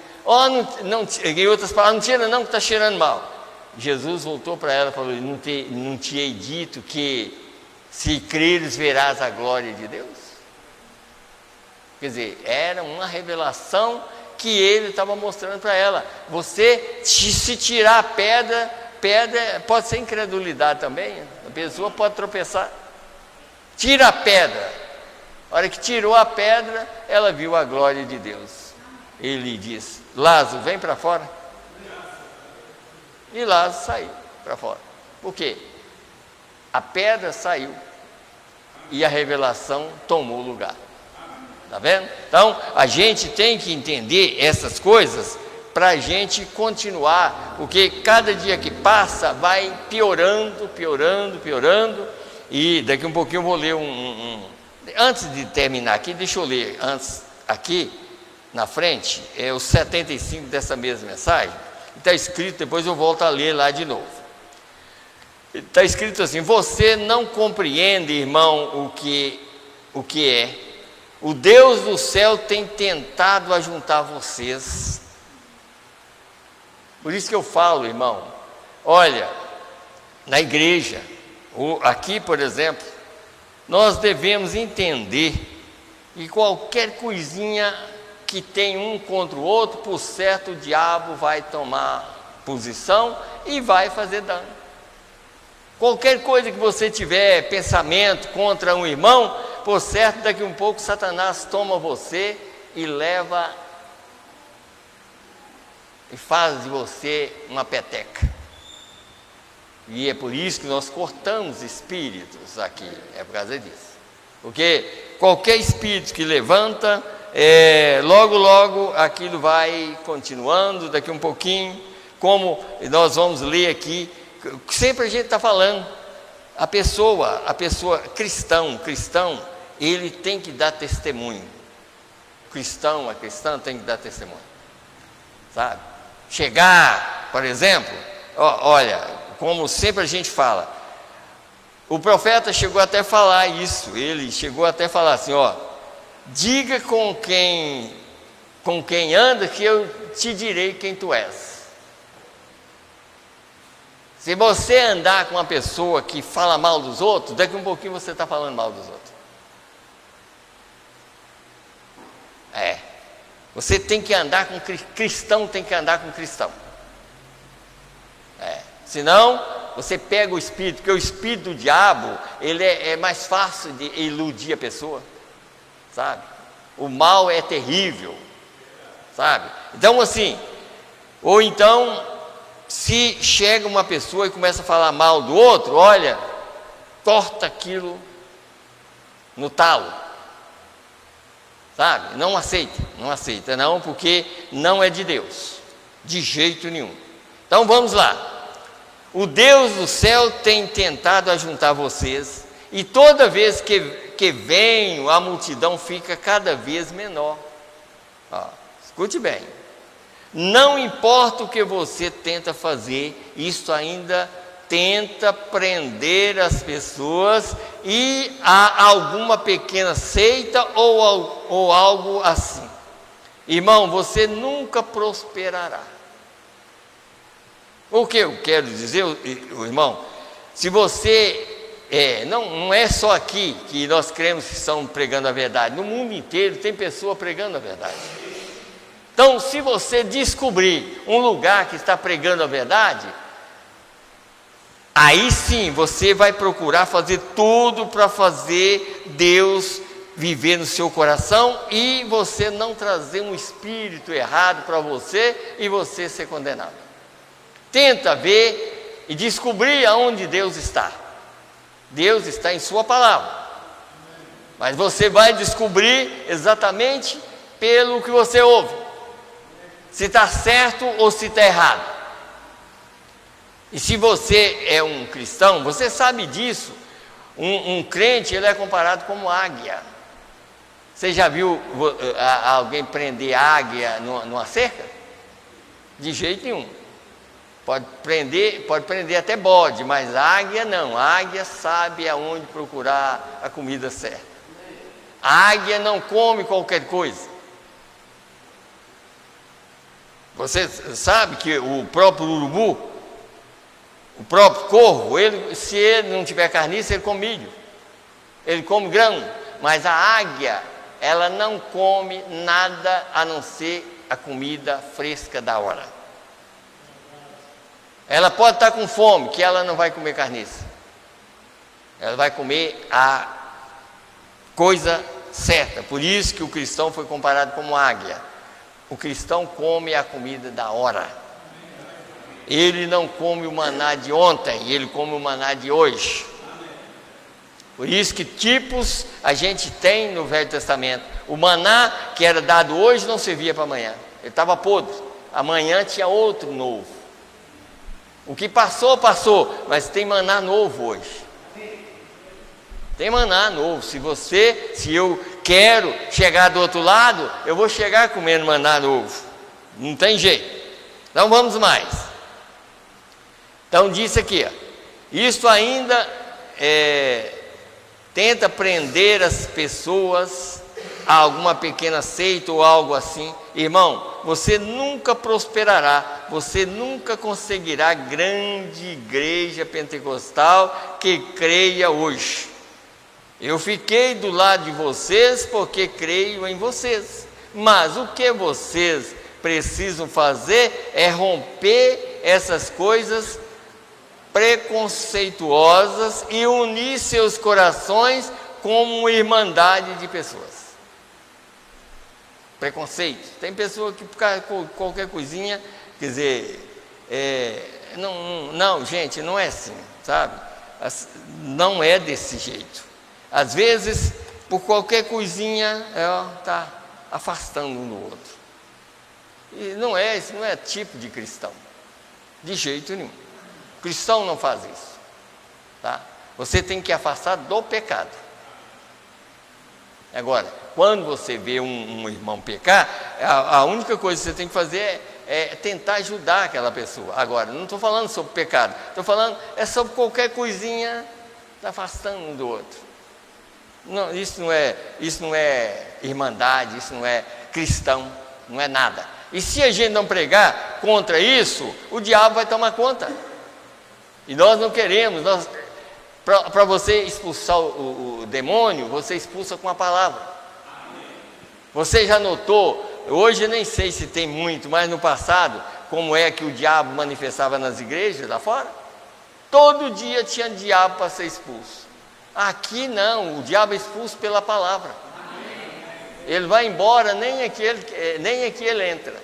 em outras palavras, não tira não, que está cheirando mal. Jesus voltou para ela e falou: não te hei dito que se creres verás a glória de Deus? Quer dizer, era uma revelação que ele estava mostrando para ela. Você, se tirar a pedra pode ser incredulidade também, a pessoa pode tropeçar. Tira a pedra. A hora que tirou a pedra, ela viu a glória de Deus. Ele diz: Lázaro, vem para fora. E Lázaro saiu para fora. Por quê? A pedra saiu e a revelação tomou lugar. Está vendo? Então, a gente tem que entender essas coisas para a gente continuar, porque cada dia que passa vai piorando, e daqui um pouquinho eu vou ler antes de terminar aqui, deixa eu ler antes, aqui na frente, o 75 dessa mesma mensagem, está escrito, depois eu volto a ler lá de novo. Está escrito assim: você não compreende, irmão, o que é. O Deus do céu tem tentado ajuntar vocês. Por isso que eu falo, irmão, olha, na igreja, aqui por exemplo, nós devemos entender que qualquer coisinha que tem um contra o outro, por certo o diabo vai tomar posição e vai fazer dano. Qualquer coisa que você tiver pensamento contra um irmão, por certo, daqui um pouco Satanás toma você e leva e faz de você uma peteca. E é por isso que nós cortamos espíritos aqui, é por causa disso. Porque qualquer espírito que levanta, logo aquilo vai continuando, daqui um pouquinho, como nós vamos ler aqui, sempre a gente está falando, a pessoa cristão, ele tem que dar testemunho. A cristã tem que dar testemunho, sabe? Chegar, por exemplo, olha, como sempre a gente fala, o profeta chegou até a falar isso, ele chegou até a falar assim: diga com quem com quem anda, que eu te direi quem tu és. Se você andar com uma pessoa que fala mal dos outros, daqui a um pouquinho você está falando mal dos outros. Você tem que andar com cristão, tem que andar com cristão. Senão, você pega o espírito, porque o espírito do diabo, ele é mais fácil de iludir a pessoa, sabe? O mal é terrível, sabe? Então, assim, ou então, se chega uma pessoa e começa a falar mal do outro, olha, corta aquilo no talo, sabe? Não aceita não, porque não é de Deus, de jeito nenhum. Então vamos lá. O Deus do céu tem tentado ajuntar vocês, e toda vez que vem, a multidão fica cada vez menor. Escute bem. Não importa o que você tenta fazer, isso ainda tenta prender as pessoas e a alguma pequena seita ou algo assim. Irmão, você nunca prosperará. O que eu quero dizer, irmão, se você, não é só aqui que nós cremos que estão pregando a verdade, no mundo inteiro tem pessoa pregando a verdade. Então, se você descobrir um lugar que está pregando a verdade, aí sim você vai procurar fazer tudo para fazer Deus viver no seu coração e você não trazer um espírito errado para você e você ser condenado. Tenta ver e descobrir aonde Deus está. Deus está em sua palavra. Mas você vai descobrir exatamente pelo que você ouve. Se está certo ou se está errado. E se você é um cristão, você sabe disso. Um crente, ele é comparado como águia. Você já viu alguém prender águia numa cerca? De jeito nenhum. Pode prender até bode, mas águia não. A águia sabe aonde procurar a comida certa. A águia não come qualquer coisa. Você sabe que o próprio urubu, o próprio corvo, se ele não tiver carniça, ele come milho, ele come grão, mas a águia, ela não come nada a não ser a comida fresca da hora. Ela pode estar com fome, que ela não vai comer carniça, ela vai comer a coisa certa. Por isso que o cristão foi comparado como águia. O cristão come a comida da hora. Ele não come o maná de ontem, ele come o maná de hoje. Por isso que tipos a gente tem no Velho Testamento. O maná que era dado hoje não servia para amanhã, ele estava podre. Amanhã tinha outro novo. O que passou, passou, mas tem maná novo hoje. Tem maná novo. Se eu quero chegar do outro lado, eu vou chegar comendo maná novo. Não tem jeito. Então vamos mais. Então disse aqui, isto ainda tenta prender as pessoas a alguma pequena seita ou algo assim. Irmão, você nunca prosperará, você nunca conseguirá grande igreja pentecostal que creia hoje. Eu fiquei do lado de vocês porque creio em vocês, mas o que vocês precisam fazer é romper essas coisas preconceituosas e unir seus corações como uma irmandade de pessoas. Preconceito. Tem pessoa que por qualquer coisinha, quer dizer, não, gente, não é assim, sabe? Não é desse jeito. Às vezes, por qualquer coisinha, está afastando um do outro. E isso não é tipo de cristão, de jeito nenhum. O cristão não faz isso, tá? Você tem que afastar do pecado. Agora, quando você vê um irmão pecar, a única coisa que você tem que fazer é tentar ajudar aquela pessoa. Agora, não estou falando sobre pecado, estou falando sobre qualquer coisinha, está afastando um do outro. Não, isso não é irmandade, isso não é cristão, não é nada. E se a gente não pregar contra isso, o diabo vai tomar conta. E nós não queremos. Para você expulsar o demônio, você expulsa com a palavra. Você já notou, hoje eu nem sei se tem muito, mas no passado, como é que o diabo manifestava nas igrejas lá fora? Todo dia tinha diabo para ser expulso. Aqui não, o diabo é expulso pela palavra. Ele vai embora, nem aqui ele entra,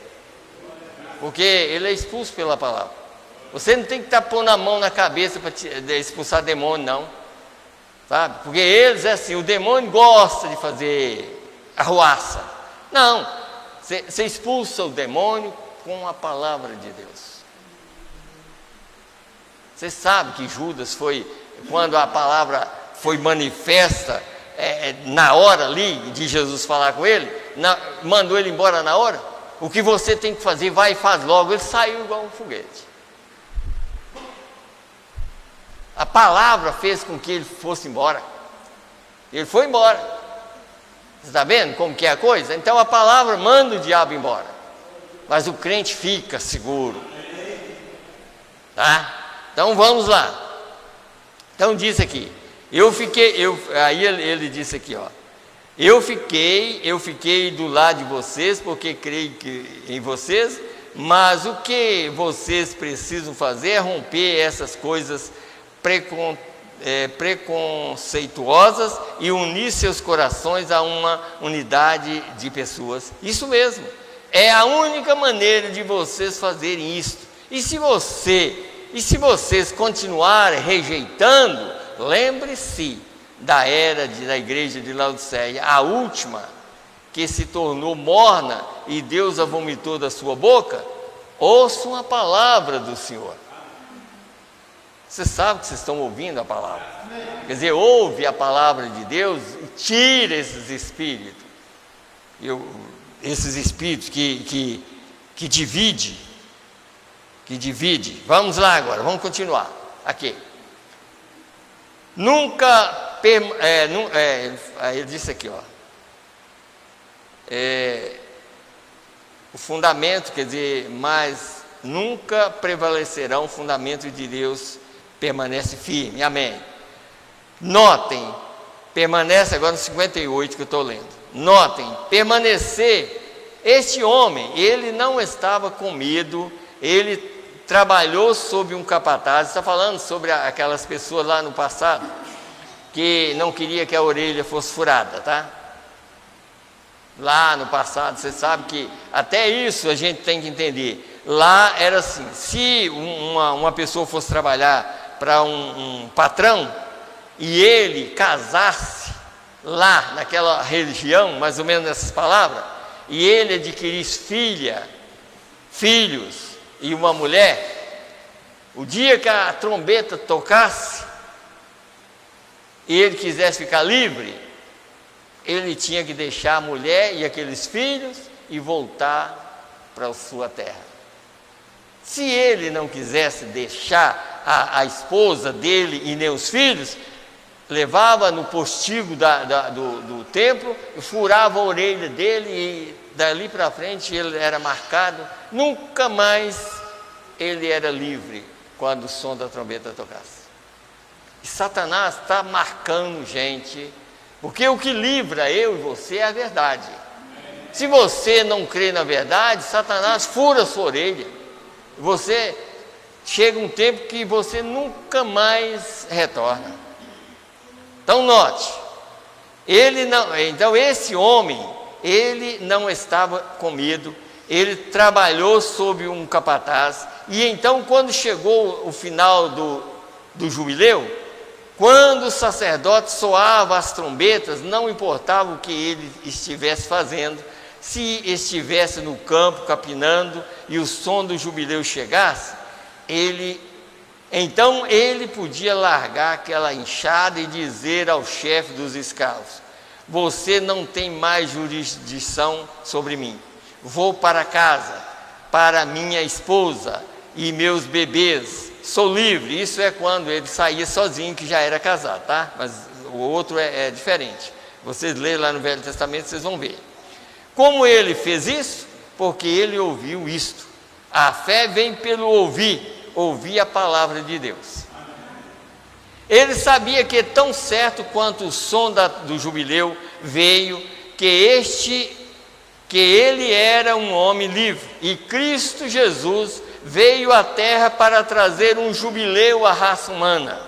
porque ele é expulso pela palavra. Você não tem que estar pondo a mão na cabeça para expulsar demônio, não, sabe? Porque eles, é assim, o demônio gosta de fazer arruaça. Não, você expulsa o demônio com a palavra de Deus. Você sabe que Judas foi, quando a palavra foi manifesta, na hora ali de Jesus falar com ele, mandou ele embora na hora. O que você tem que fazer, vai e faz logo. Ele saiu igual um foguete. A palavra fez com que ele fosse embora. Ele foi embora. Você está vendo como que é a coisa? Então a palavra manda o diabo embora, mas o crente fica seguro, tá? Então vamos lá. Então diz aqui, aí ele disse aqui, ó, eu fiquei do lado de vocês, porque creio em vocês, mas o que vocês precisam fazer é romper essas coisas preconceituosas e unir seus corações a uma unidade de pessoas. Isso mesmo, é a única maneira de vocês fazerem isso. E se vocês continuarem rejeitando, lembre-se da era da igreja de Laodiceia, a última, que se tornou morna e Deus a vomitou da sua boca. Ouçam a palavra do Senhor. Você sabe que vocês estão ouvindo a palavra. Quer dizer, ouve a palavra de Deus e tira esses espíritos. Esses espíritos que divide. Vamos lá agora, vamos continuar. Aqui. Ele disse aqui, ó. O fundamento, quer dizer, mas nunca prevalecerá um fundamento de Deus, permanece firme, amém. Notem, permanece agora no 58 que eu estou lendo. Notem, permanecer, este homem, ele não estava com medo, ele trabalhou sob um capataz. Está falando sobre aquelas pessoas lá no passado, que não queria que a orelha fosse furada, tá? Lá no passado, você sabe que até isso a gente tem que entender. Lá era assim, se uma pessoa fosse trabalhar para um patrão, e ele casasse lá naquela região, mais ou menos nessas palavras, e ele adquirisse filhos e uma mulher, o dia que a trombeta tocasse, e ele quisesse ficar livre, ele tinha que deixar a mulher e aqueles filhos e voltar para a sua terra. Se ele não quisesse deixar a esposa dele e nem os filhos, levava no postigo do templo, furava a orelha dele e dali para frente ele era marcado, nunca mais ele era livre quando o som da trombeta tocasse. E Satanás está marcando gente, porque o que livra eu e você é a verdade. Se você não crê na verdade, Satanás fura a sua orelha. Você chega um tempo que você nunca mais retorna. Então note, então esse homem, ele não estava com medo, ele trabalhou sob um capataz, e então quando chegou o final do jubileu, quando o sacerdote soava as trombetas, não importava o que ele estivesse fazendo, se estivesse no campo capinando e o som do jubileu chegasse, então ele podia largar aquela enxada e dizer ao chefe dos escravos: você não tem mais jurisdição sobre mim, vou para casa, para minha esposa e meus bebês, sou livre. Isso é quando ele saía sozinho, que já era casado, tá? Mas o outro é diferente. Vocês lerem lá no Velho Testamento, vocês vão ver. Como ele fez isso, porque ele ouviu isto. A fé vem pelo ouvir a palavra de Deus. Ele sabia que tão certo quanto o som do jubileu veio, que ele era um homem livre, e Cristo Jesus veio à terra para trazer um jubileu à raça humana,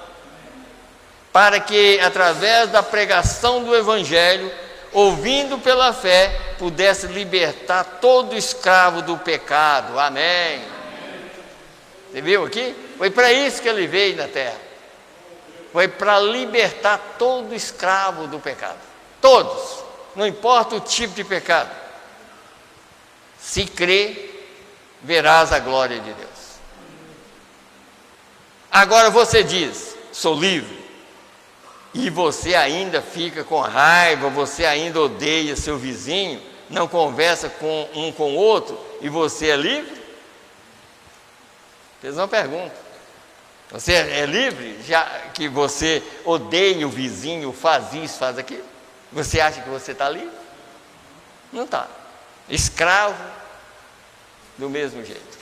para que, através da pregação do Evangelho, ouvindo pela fé, pudesse libertar todo escravo do pecado. Amém. Você viu aqui? Foi para isso que ele veio na terra. Foi para libertar todo escravo do pecado. Todos, não importa o tipo de pecado. Se crê, verás a glória de Deus. Agora você diz, sou livre, e você ainda fica com raiva, você ainda odeia seu vizinho, não conversa com um com o outro, e você é livre? Fez uma pergunta. Você é livre, já que você odeia o vizinho, faz isso, faz aquilo? Você acha que você está livre? Não está. Escravo, do mesmo jeito.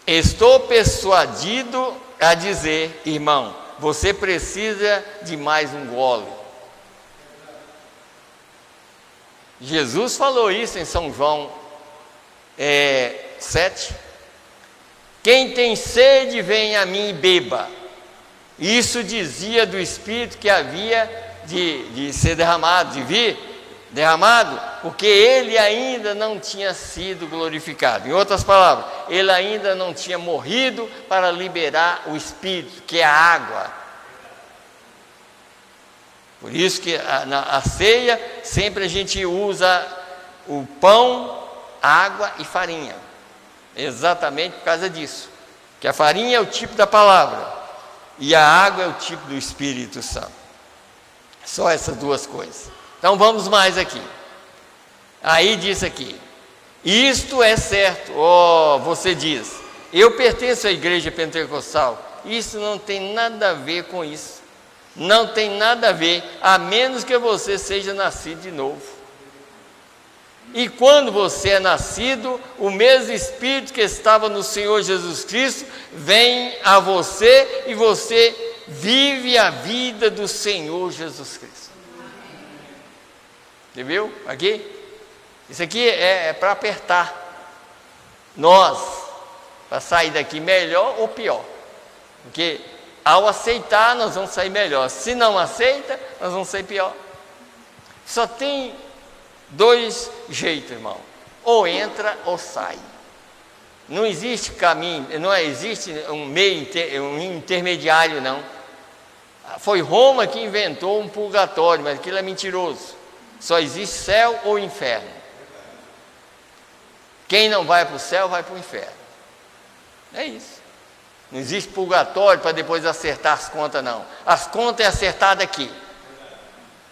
Estou persuadido a dizer, irmão, você precisa de mais um gole. Jesus falou isso em São João 7. Quem tem sede, vem a mim e beba. Isso dizia do Espírito que havia de ser derramado, de vir derramado, porque ele ainda não tinha sido glorificado. Em outras palavras, ele ainda não tinha morrido para liberar o Espírito, que é a água. Por isso que na ceia sempre a gente usa o pão, água e farinha. Exatamente por causa disso. Que a farinha é o tipo da palavra e a água é o tipo do Espírito Santo. Só essas duas coisas. Então vamos mais aqui. Aí diz aqui, isto é certo. Você diz, eu pertenço à igreja pentecostal. Isso não tem nada a ver com isso. Não tem nada a ver, a menos que você seja nascido de novo. E quando você é nascido, o mesmo Espírito que estava no Senhor Jesus Cristo vem a você e você vive a vida do Senhor Jesus Cristo. Você viu aqui? Isso aqui é para apertar nós, para sair daqui melhor ou pior. Porque ao aceitar, nós vamos sair melhor. Se não aceita, nós vamos sair pior. Só tem dois jeitos, irmão. Ou entra ou sai. Não existe caminho, não existe um meio, um intermediário, não. Foi Roma que inventou um purgatório, mas aquilo é mentiroso. Só existe céu ou inferno. Quem não vai para o céu, vai para o inferno. É isso. Não existe purgatório para depois acertar as contas, não. As contas é acertada aqui.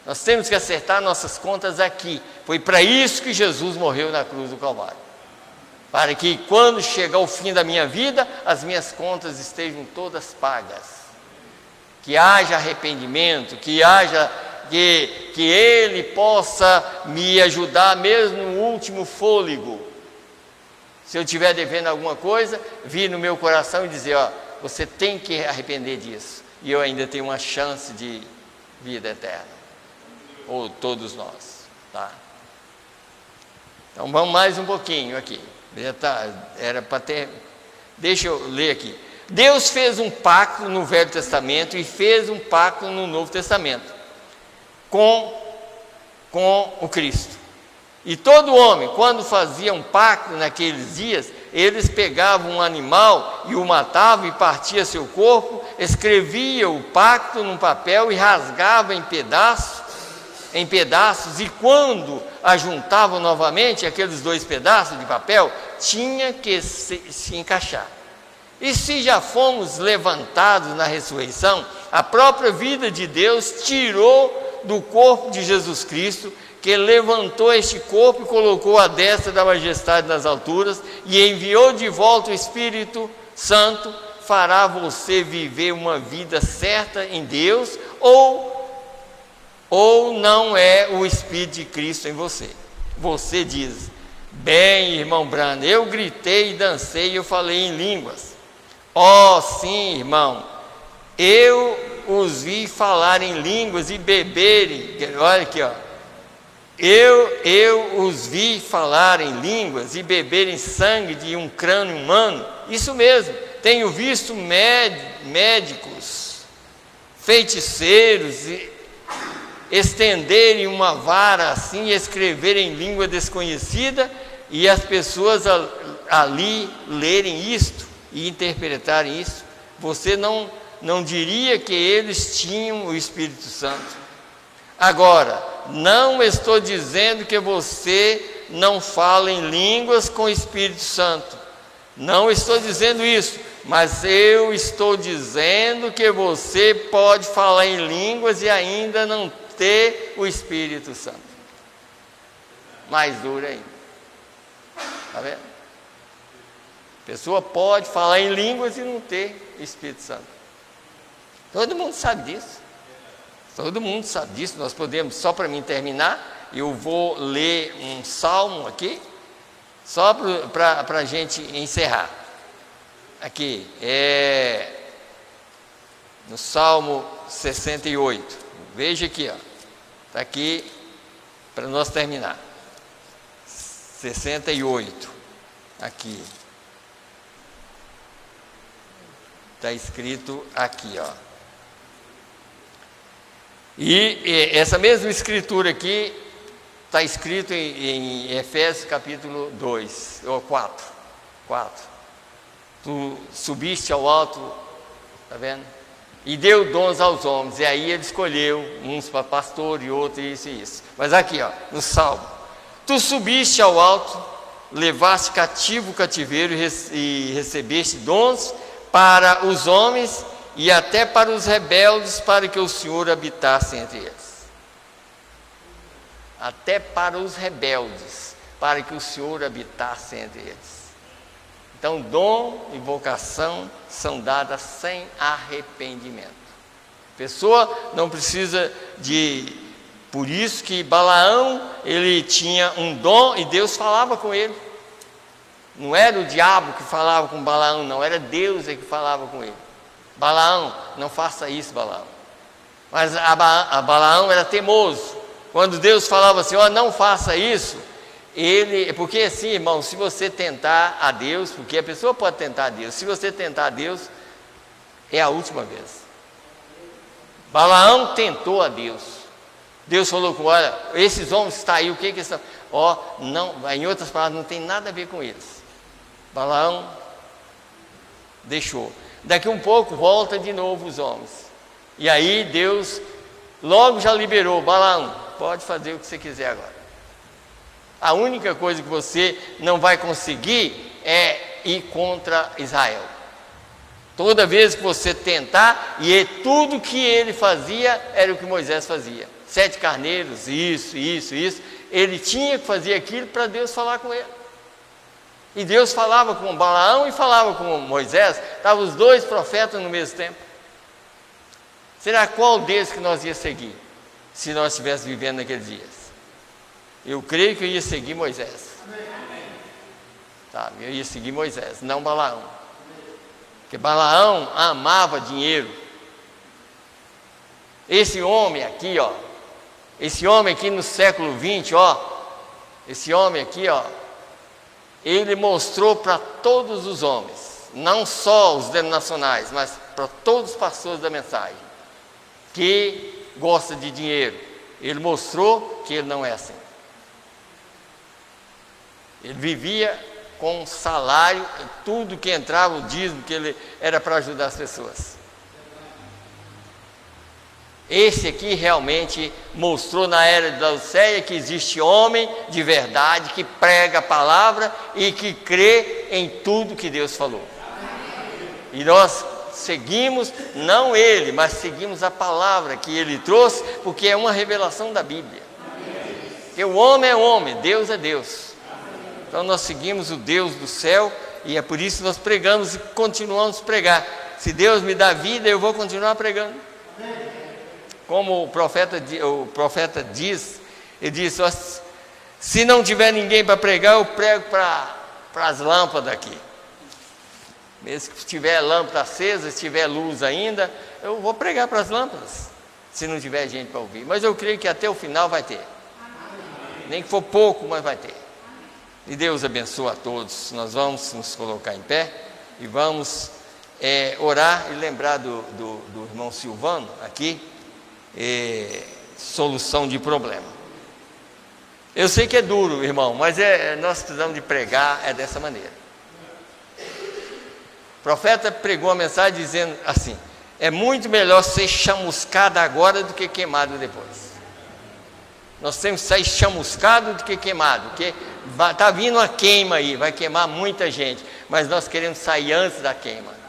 Nós temos que acertar nossas contas aqui. Foi para isso que Jesus morreu na cruz do Calvário. Para que quando chegar o fim da minha vida, as minhas contas estejam todas pagas. Que haja arrependimento, que Ele possa me ajudar mesmo no último fôlego. Se eu estiver devendo alguma coisa, vir no meu coração e dizer, você tem que arrepender disso. E eu ainda tenho uma chance de vida eterna. Ou todos nós, tá? Então vamos mais um pouquinho aqui. Era para ter... Deixa eu ler aqui. Deus fez um pacto no Velho Testamento e fez um pacto no Novo Testamento com o Cristo. E todo homem, quando fazia um pacto naqueles dias, eles pegavam um animal e o matavam e partia seu corpo, escrevia o pacto num papel e rasgava em pedaços, e quando ajuntavam novamente aqueles dois pedaços de papel, tinha que se encaixar. E se já fomos levantados na ressurreição, a própria vida de Deus tirou do corpo de Jesus Cristo, que levantou este corpo e colocou à destra da majestade nas alturas e enviou de volta o Espírito Santo, fará você viver uma vida certa em Deus, ou não é o Espírito de Cristo em você. você diz: bem, irmão Brando, eu gritei e dancei e eu falei em línguas. Sim, irmão, eu os vi falar em línguas e beberem. Olha aqui, ó. Eu os vi falar em línguas e beberem sangue de um crânio humano. Isso mesmo. Tenho visto médicos, feiticeiros estenderem uma vara assim e escreverem em língua desconhecida, e as pessoas ali lerem isto e interpretarem isso. Você não diria que eles tinham o Espírito Santo. Agora, não estou dizendo que você não fala em línguas com o Espírito Santo. Não estou dizendo isso, mas eu estou dizendo que você pode falar em línguas e ainda não ter o Espírito Santo. Mais duro ainda. Está vendo? A pessoa pode falar em línguas e não ter o Espírito Santo. Todo mundo sabe disso. Todo mundo sabe disso. Nós podemos, só para mim terminar, eu vou ler um salmo aqui, só para a gente encerrar. Aqui, no Salmo 68. Veja aqui, ó. Está aqui para nós terminar. 68. Aqui. Está escrito aqui, ó. E essa mesma escritura aqui está escrito em Efésios capítulo 2, ou 4. Tu subiste ao alto, está vendo? E deu dons aos homens, e aí ele escolheu uns para pastor e outros isso e isso. Mas aqui, ó, no Salmo: tu subiste ao alto, levaste cativo o cativeiro e recebeste dons para os homens e até para os rebeldes, para que o Senhor habitasse entre eles. Até para os rebeldes, para que o Senhor habitasse entre eles. Então, dom e vocação são dadas sem arrependimento. A pessoa não precisa de... Por isso que Balaão, ele tinha um dom e Deus falava com ele. Não era o diabo que falava com Balaão, não, era Deus que falava com ele. Balaão, não faça isso, Balaão. Mas a Balaão era teimoso. Quando Deus falava assim, não faça isso, porque assim, irmão, se você tentar a Deus, porque a pessoa pode tentar a Deus, se você tentar a Deus, é a última vez. Balaão tentou a Deus. Deus falou com, olha, esses homens que estão aí, o que estão? Não, em outras palavras, não tem nada a ver com eles. Balaão deixou. Daqui um pouco volta de novo os homens. E aí Deus logo já liberou. Balaão, pode fazer o que você quiser agora. A única coisa que você não vai conseguir é ir contra Israel. Toda vez que você tentar, e tudo que ele fazia era o que Moisés fazia. 7 carneiros, isso. Ele tinha que fazer aquilo para Deus falar com ele. E Deus falava com Balaão e falava com Moisés. Estavam os dois profetas no mesmo tempo. Será qual deles que nós ia seguir, se nós estivéssemos vivendo naqueles dias? Eu creio que eu ia seguir Moisés. Sabe? Eu ia seguir Moisés, não Balaão. Porque Balaão amava dinheiro. Esse homem aqui, esse homem aqui no século 20, esse homem aqui, ele mostrou para todos os homens, não só os denominacionais, mas para todos os pastores da mensagem, que gosta de dinheiro. Ele mostrou que ele não é assim. Ele vivia com salário, tudo que entrava, o dízimo que ele era para ajudar as pessoas. Esse aqui realmente mostrou na era de Laodiceia que existe homem de verdade, que prega a palavra e que crê em tudo que Deus falou. E nós seguimos, não ele, mas seguimos a palavra que ele trouxe, porque é uma revelação da Bíblia. Porque o homem é homem, Deus é Deus. Então nós seguimos o Deus do céu e é por isso que nós pregamos e continuamos a pregar. Se Deus me dá vida, eu vou continuar pregando. Como o profeta diz, ele diz, Se não tiver ninguém para pregar, eu prego para as lâmpadas aqui. Mesmo que tiver lâmpada acesa, se tiver luz ainda, eu vou pregar para as lâmpadas, se não tiver gente para ouvir. Mas eu creio que até o final vai ter. Nem que for pouco, mas vai ter. E Deus abençoe a todos. Nós vamos nos colocar em pé e vamos orar e lembrar do irmão Silvano aqui, solução de problema. Eu sei que é duro, irmão, mas nós precisamos de pregar dessa maneira. O profeta pregou uma mensagem dizendo assim: é muito melhor ser chamuscado agora do que queimado depois. Nós temos que sair chamuscado do que queimado, porque está vindo uma queima aí, vai queimar muita gente, mas nós queremos sair antes da queima.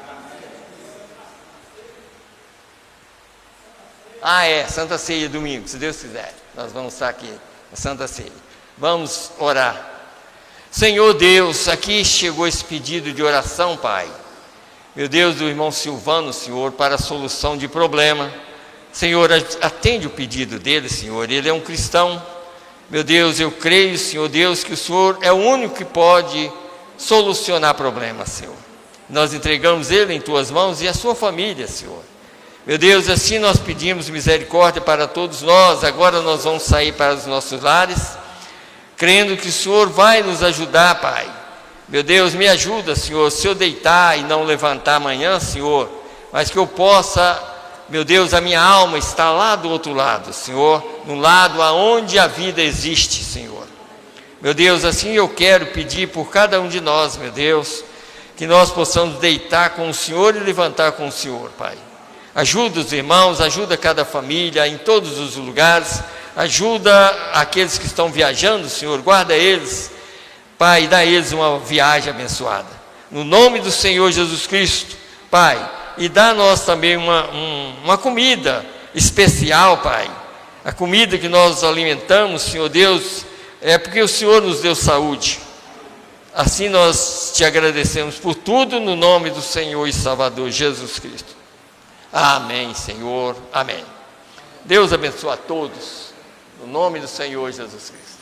Santa Ceia domingo, se Deus quiser, nós vamos estar aqui na Santa Ceia. Vamos orar. Senhor Deus, aqui chegou esse pedido de oração, Pai. Meu Deus, do irmão Silvano, Senhor, para a solução de problema. Senhor, atende o pedido dele, Senhor. Ele é um cristão. Meu Deus, eu creio, Senhor Deus, que o Senhor é o único que pode solucionar problemas, Senhor. Nós entregamos ele em Tuas mãos e a sua família, Senhor. Meu Deus, assim nós pedimos misericórdia para todos nós. Agora nós vamos sair para os nossos lares, crendo que o Senhor vai nos ajudar, Pai. Meu Deus, me ajuda, Senhor, se eu deitar e não levantar amanhã, Senhor, mas que eu possa, meu Deus, a minha alma está lá do outro lado, Senhor, no lado aonde a vida existe, Senhor. Meu Deus, assim eu quero pedir por cada um de nós, meu Deus, que nós possamos deitar com o Senhor e levantar com o Senhor, Pai. Ajuda os irmãos, ajuda cada família em todos os lugares, ajuda aqueles que estão viajando, Senhor, guarda eles, Pai, dá a eles uma viagem abençoada. No nome do Senhor Jesus Cristo, Pai, e dá a nós também uma comida especial, Pai. A comida que nós alimentamos, Senhor Deus, é porque o Senhor nos deu saúde. Assim nós te agradecemos por tudo, no nome do Senhor e Salvador Jesus Cristo. Amém, Senhor, amém. Deus abençoe a todos, no nome do Senhor Jesus Cristo.